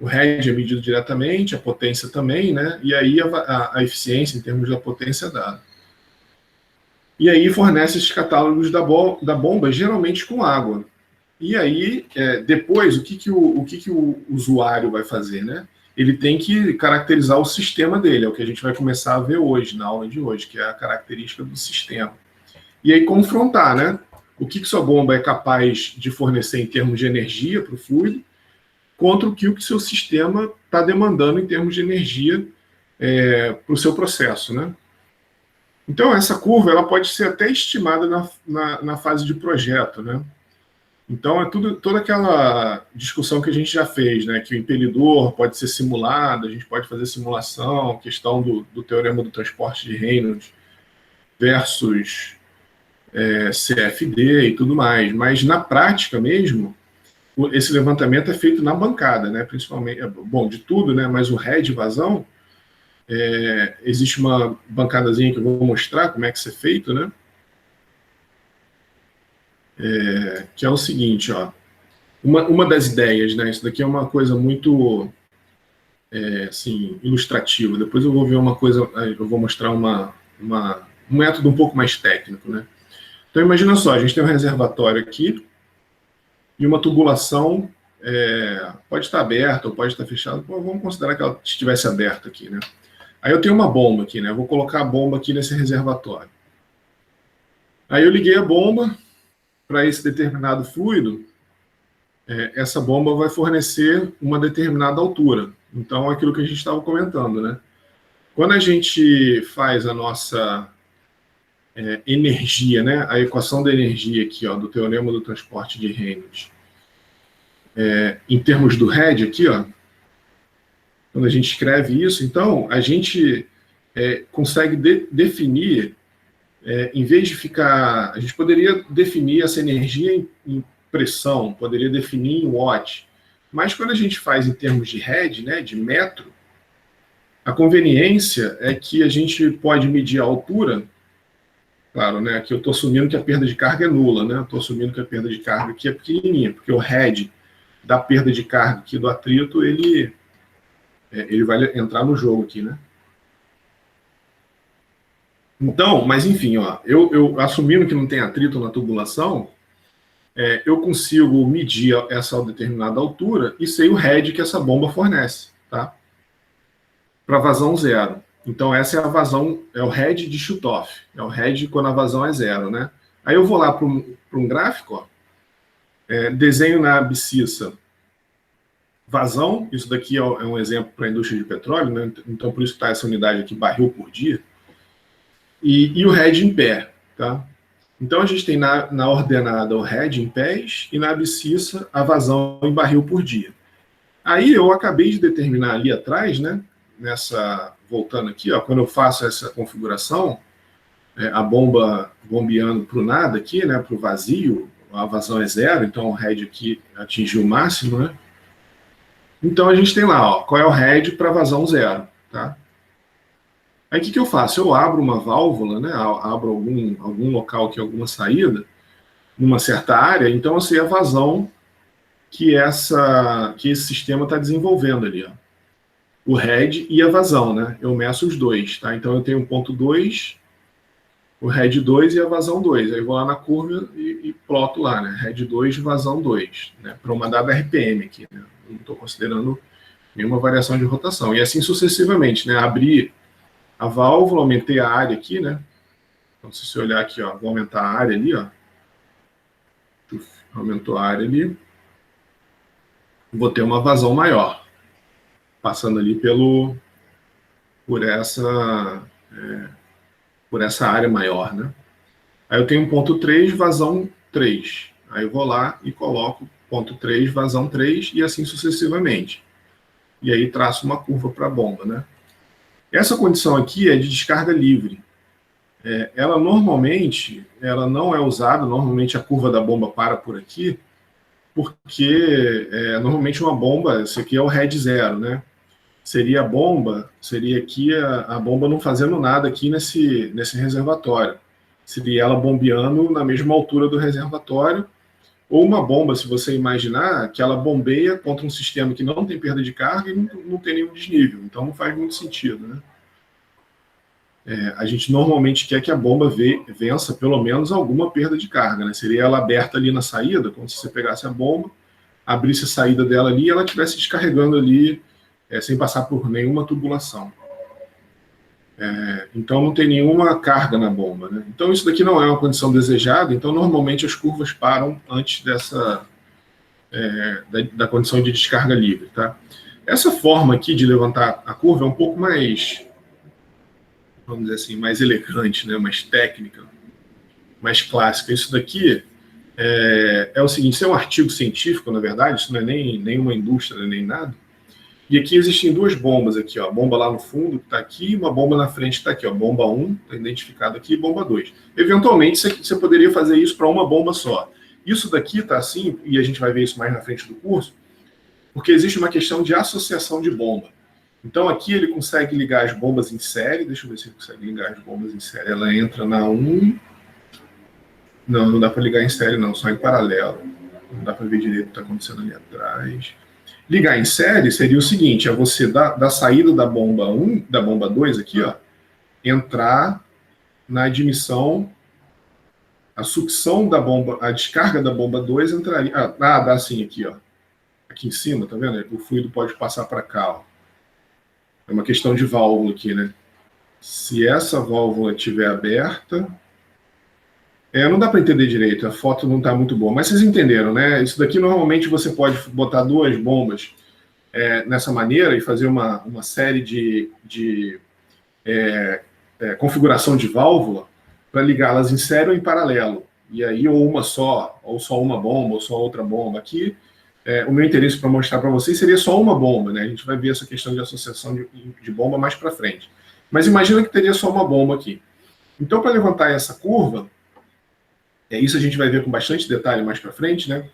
o head é medido diretamente, a potência também, né? E aí a eficiência em termos da potência é dada. E aí fornece esses catálogos da bomba, geralmente com água. E aí, depois, o que o usuário vai fazer, né? Ele tem que caracterizar o sistema dele, é o que a gente vai começar a ver hoje, na aula de hoje, que é a característica do sistema. E aí confrontar, né? O que sua bomba é capaz de fornecer em termos de energia para o fluido, contra o que o seu sistema está demandando em termos de energia para o seu processo, né? Então, essa curva ela pode ser até estimada na fase de projeto, né? Então, é toda aquela discussão que a gente já fez, né? Que o impelidor pode ser simulado, a gente pode fazer simulação, questão do teorema do transporte de Reynolds versus CFD e tudo mais. Mas, na prática mesmo, esse levantamento é feito na bancada, né? Principalmente, bom, de tudo, né? Mas o head vazão, existe uma bancadazinha que eu vou mostrar como é que isso é feito, né? Que é o seguinte, ó. Uma das ideias, né? Isso daqui é uma coisa muito assim, ilustrativa. Depois eu vou ver uma coisa, eu vou mostrar um método um pouco mais técnico, né? Então imagina só, a gente tem um reservatório aqui e uma tubulação pode estar aberta ou pode estar fechada. Vamos considerar que ela estivesse aberta aqui, né? Aí eu tenho uma bomba aqui, né? Eu vou colocar a bomba aqui nesse reservatório. Aí eu liguei a bomba para esse determinado fluido. Essa bomba vai fornecer uma determinada altura. Então, é aquilo que a gente estava comentando, né? Quando a gente faz a nossa energia, né? A equação da energia aqui, ó, do teorema do transporte de Reynolds, em termos do head aqui, ó, quando a gente escreve isso, então a gente consegue definir, em vez de ficar, a gente poderia definir essa energia em pressão, poderia definir em watt, mas quando a gente faz em termos de head, né, de metro, a conveniência é que a gente pode medir a altura. Claro, né? Aqui eu estou assumindo que a perda de carga é nula, né? Estou assumindo que a perda de carga aqui é pequenininha, porque o head da perda de carga aqui do atrito, ele vai entrar no jogo aqui, né? Então, mas enfim, ó, eu assumindo que não tem atrito na tubulação, eu consigo medir essa determinada altura e sei o head que essa bomba fornece, tá? Para vazão zero. Então, essa é a vazão, é o head de shutoff, é o head quando a vazão é zero, né? Aí eu vou lá para um gráfico, ó, desenho na abscissa vazão, isso daqui é um exemplo para a indústria de petróleo, né? Então por isso está essa unidade aqui, barril por dia, e o head em pé, tá? Então a gente tem na ordenada o head em pés e na abscissa a vazão em barril por dia. Aí eu acabei de determinar ali atrás, né? Voltando aqui, ó, quando eu faço essa configuração, a bomba bombeando para o nada aqui, né? Para o vazio, a vazão é zero, então o head aqui atingiu o máximo, né? Então a gente tem lá, ó, qual é o head para vazão zero, tá? Aí o que eu faço? Eu abro uma válvula, né? Abro algum local aqui, alguma saída, numa certa área, então eu sei a vazão que esse sistema está desenvolvendo ali, ó. O head e a vazão, né? Eu meço os dois, tá? Então eu tenho um ponto 2, o head 2 e a vazão 2. Aí eu vou lá na curva e ploto lá, né? Head 2, vazão 2, né? Para uma dada RPM aqui, né? Não estou considerando nenhuma variação de rotação. E assim sucessivamente, né? Abri a válvula, aumentei a área aqui, né? Então, se você olhar aqui, ó, vou aumentar a área ali, ó. Aumentou a área ali. Vou ter uma vazão maior, passando ali por essa área maior, né? Aí eu tenho um ponto 3, vazão 3. Aí eu vou lá e coloco ponto 3, vazão 3 e assim sucessivamente. E aí traço uma curva para a bomba, né? Essa condição aqui é de descarga livre. Ela normalmente não é usada, normalmente a curva da bomba para por aqui, porque normalmente uma bomba, esse aqui é o head zero, né? Seria aqui a bomba não fazendo nada aqui nesse reservatório. Seria ela bombeando na mesma altura do reservatório, ou uma bomba, se você imaginar, que ela bombeia contra um sistema que não tem perda de carga e não tem nenhum desnível. Então não faz muito sentido, né? A gente normalmente quer que a bomba vença pelo menos alguma perda de carga, né? Seria ela aberta ali na saída, como se você pegasse a bomba, abrisse a saída dela ali e ela estivesse descarregando ali sem passar por nenhuma tubulação. Então não tem nenhuma carga na bomba, né? Então isso daqui não é uma condição desejada, então normalmente as curvas param antes da condição de descarga livre, tá? Essa forma aqui de levantar a curva é um pouco mais, vamos dizer assim, mais elegante, né? Mais técnica, mais clássica. Isso daqui é o seguinte, isso é um artigo científico, na verdade, isso não é nem uma indústria, nem nada. E aqui existem duas bombas aqui, ó, a bomba lá no fundo que está aqui, e uma bomba na frente que está aqui, ó, bomba 1, está identificado aqui, e bomba 2. Eventualmente, você poderia fazer isso para uma bomba só. Isso daqui está assim, e a gente vai ver isso mais na frente do curso, porque existe uma questão de associação de bomba. Então aqui ele consegue ligar as bombas em série, deixa eu ver se ele consegue ligar as bombas em série. Ela entra na 1, não dá para ligar em série não, só em paralelo. Não dá para ver direito o que está acontecendo ali atrás. Ligar em série seria o seguinte, é você da saída da bomba 1, da bomba 2 aqui, ó, entrar na admissão, a sucção da bomba, a descarga da bomba 2 entraria, dá assim aqui, ó, aqui em cima, tá vendo? O fluido pode passar para cá, ó. É uma questão de válvula aqui, né? Se essa válvula estiver aberta, não dá para entender direito, a foto não está muito boa, mas vocês entenderam, né? Isso daqui normalmente você pode botar duas bombas nessa maneira e fazer uma série de configuração de válvula para ligá-las em série ou em paralelo. E aí, ou uma só, ou só uma bomba, ou só outra bomba. Aqui, o meu interesse para mostrar para vocês seria só uma bomba, né? A gente vai ver essa questão de associação de bomba mais para frente. Mas imagina que teria só uma bomba aqui. Então, para levantar essa curva, isso a gente vai ver com bastante detalhe mais para frente, né?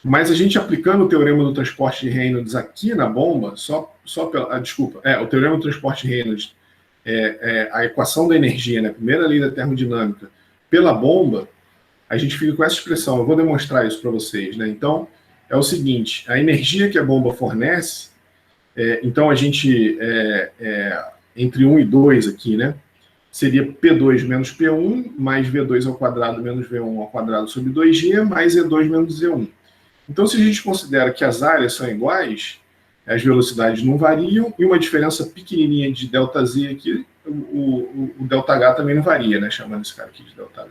Mas a gente aplicando o teorema do transporte de Reynolds aqui na bomba, o teorema do transporte de Reynolds, a equação da energia, né, a primeira lei da termodinâmica, pela bomba, a gente fica com essa expressão. Eu vou demonstrar isso para vocês, né? Então, é o seguinte, a energia que a bomba fornece, então a gente, entre 1 e 2 aqui, né, seria P2 menos P1, mais V2 ao quadrado menos V1 ao quadrado sobre 2G, mais E2 menos Z1. Então, se a gente considera que as áreas são iguais, as velocidades não variam, e uma diferença pequenininha de ΔZ aqui, o ΔH também não varia, né? Chamando esse cara aqui de ΔH.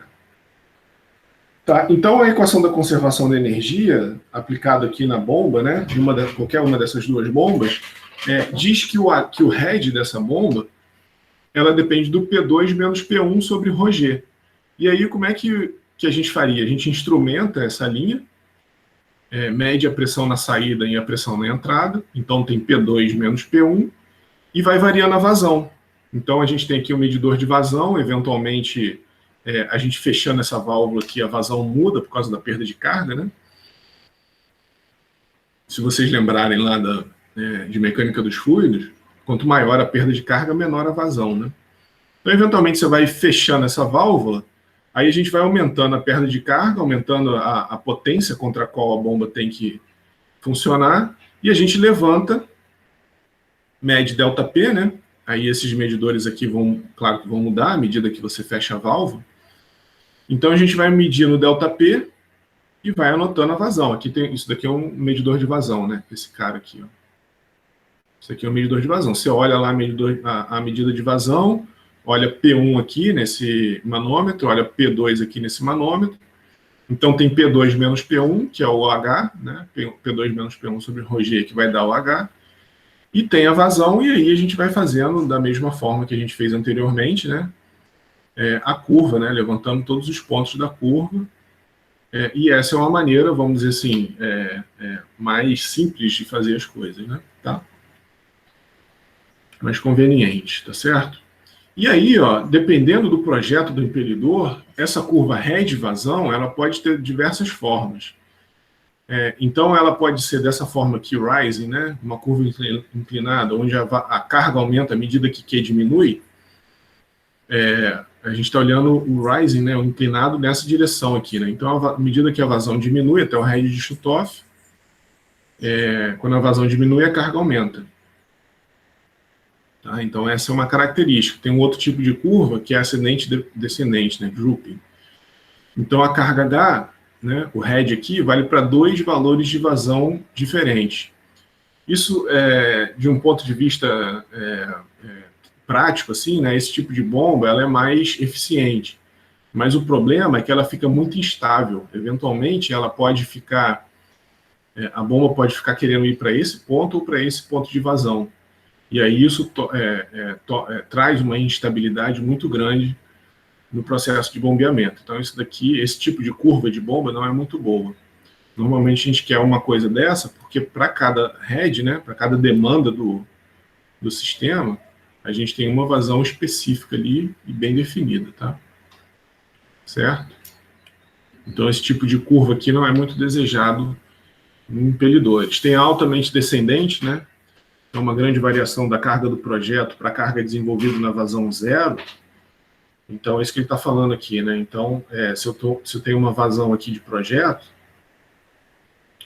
Tá, então, a equação da conservação da energia, aplicada aqui na bomba, né, qualquer uma dessas duas bombas, diz que o head dessa bomba, ela depende do P2 menos P1 sobre ρg. E aí, como é que a gente faria? A gente instrumenta essa linha, mede a pressão na saída e a pressão na entrada, então tem P2 menos P1, e vai variando a vazão. Então a gente tem aqui um medidor de vazão, eventualmente a gente fechando essa válvula aqui, a vazão muda por causa da perda de carga, né? Se vocês lembrarem lá de mecânica dos fluidos, quanto maior a perda de carga, menor a vazão, né? Então eventualmente você vai fechando essa válvula, aí a gente vai aumentando a perda de carga, aumentando a potência contra a qual a bomba tem que funcionar, e a gente levanta, mede ΔP, né? Aí esses medidores aqui claro que vão mudar à medida que você fecha a válvula. Então a gente vai medir no ΔP e vai anotando a vazão. Aqui isso daqui é um medidor de vazão, né? Esse cara aqui, ó. Isso aqui é um medidor de vazão. Você olha lá a medida de vazão, olha P1 aqui nesse manômetro, olha P2 aqui nesse manômetro. Então tem P2 menos P1, que é o H, né? P2 menos P1 sobre ρg, que vai dar o H. E tem a vazão, e aí a gente vai fazendo da mesma forma que a gente fez anteriormente, né? A curva, né? Levantando todos os pontos da curva. E essa é uma maneira, vamos dizer assim, mais simples de fazer as coisas, né? Tá? Mais conveniente, tá certo? E aí, ó, dependendo do projeto do impelidor, essa curva head-vazão, ela pode ter diversas formas. Então, ela pode ser dessa forma aqui, rising, né? Uma curva inclinada, onde a carga aumenta à medida que Q diminui. A gente está olhando o rising, né? O inclinado nessa direção aqui, né? Então, à medida que a vazão diminui, até o head de Chutoff, quando a vazão diminui, a carga aumenta. Tá? Então, essa é uma característica. Tem um outro tipo de curva, que é ascendente-descendente, né? Drooping. Então, a carga H, né, o head aqui, vale para 2 valores de vazão diferentes. Isso, de um ponto de vista prático, assim, né, esse tipo de bomba ela é mais eficiente. Mas o problema é que ela fica muito instável. Eventualmente, ela pode ficar... a bomba pode ficar querendo ir para esse ponto ou para esse ponto de vazão. E aí isso traz uma instabilidade muito grande no processo de bombeamento. Então, esse tipo de curva de bomba não é muito boa. Normalmente a gente quer uma coisa dessa, porque para cada head, né, para cada demanda do sistema, a gente tem uma vazão específica ali e bem definida, tá? Certo? Então esse tipo de curva aqui não é muito desejado em impelidores. Tem altamente descendente, né? Então uma grande variação da carga do projeto para a carga desenvolvida na vazão zero. Então é isso que ele está falando aqui, né? Então se eu tenho uma vazão aqui de projeto,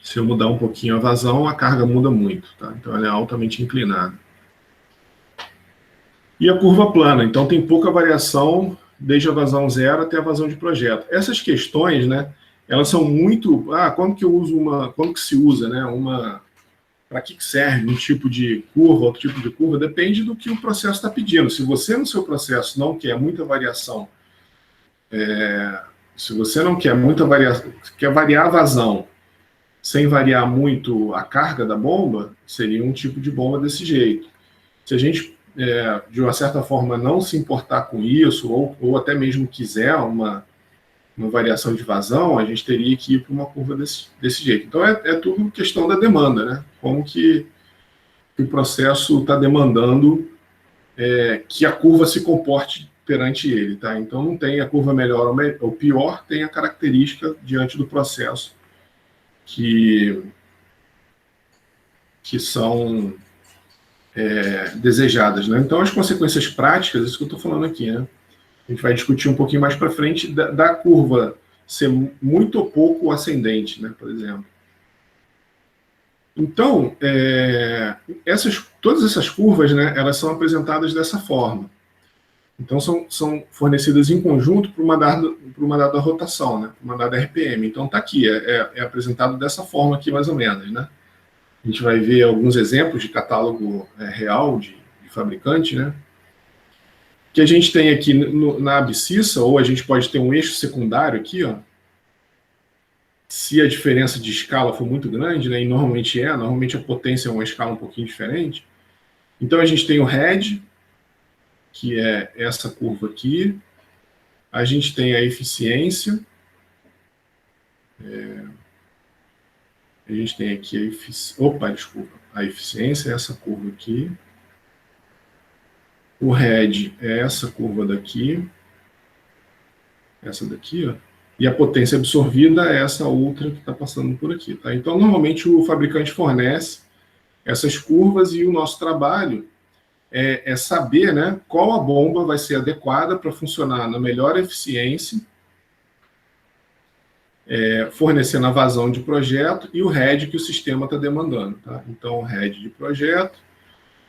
se eu mudar um pouquinho a vazão, a carga muda muito, tá? Então ela é altamente inclinada. E a curva plana, então tem pouca variação desde a vazão zero até a vazão de projeto. Essas questões, né, elas são muito, quando que eu uso quando que se usa, né, para que serve um tipo de curva, outro tipo de curva, depende do que o processo está pedindo. Se você no seu processo não quer muita variação, se você não quer muita variação, quer variar a vazão sem variar muito a carga da bomba, seria um tipo de bomba desse jeito. Se a gente, de uma certa forma, não se importar com isso, ou até mesmo quiser uma variação de vazão, a gente teria que ir para uma curva desse jeito. Então, é tudo questão da demanda, né? Como que o processo está demandando que a curva se comporte perante ele, tá? Então, não tem a curva melhor ou pior, tem a característica diante do processo que são desejadas, né? Então, as consequências práticas, isso que eu estou falando aqui, né? A gente vai discutir um pouquinho mais para frente da curva ser muito ou pouco ascendente, né? Por exemplo. Então, todas essas curvas, né? Elas são apresentadas dessa forma. Então, são fornecidas em conjunto para uma dada rotação, né? Uma dada RPM. Então, está aqui, é apresentado dessa forma aqui, mais ou menos, né? A gente vai ver alguns exemplos de catálogo real de fabricante, né? Que a gente tem aqui na abscissa, ou a gente pode ter um eixo secundário aqui, ó. Se a diferença de escala for muito grande, né? E normalmente a potência é uma escala um pouquinho diferente. Então a gente tem o head, que é essa curva aqui. A gente tem a eficiência. A gente tem aqui a eficiência. Opa, desculpa. A eficiência é essa curva aqui. O head é essa curva daqui. Essa daqui, ó. E a potência absorvida é essa outra que está passando por aqui. Tá? Então, normalmente, o fabricante fornece essas curvas e o nosso trabalho é saber, né, qual a bomba vai ser adequada para funcionar na melhor eficiência, fornecendo a vazão de projeto e o head que o sistema está demandando. Tá? Então, o head de projeto,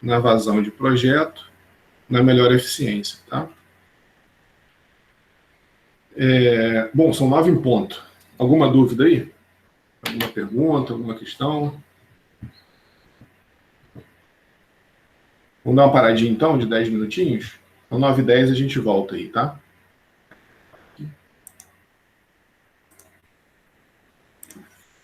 na vazão de projeto, na melhor eficiência. Tá? Bom, são 9 em ponto. Alguma dúvida aí? Alguma pergunta, alguma questão? Vamos dar uma paradinha então, de 10 minutinhos? Então, 9h10 a gente volta aí, tá?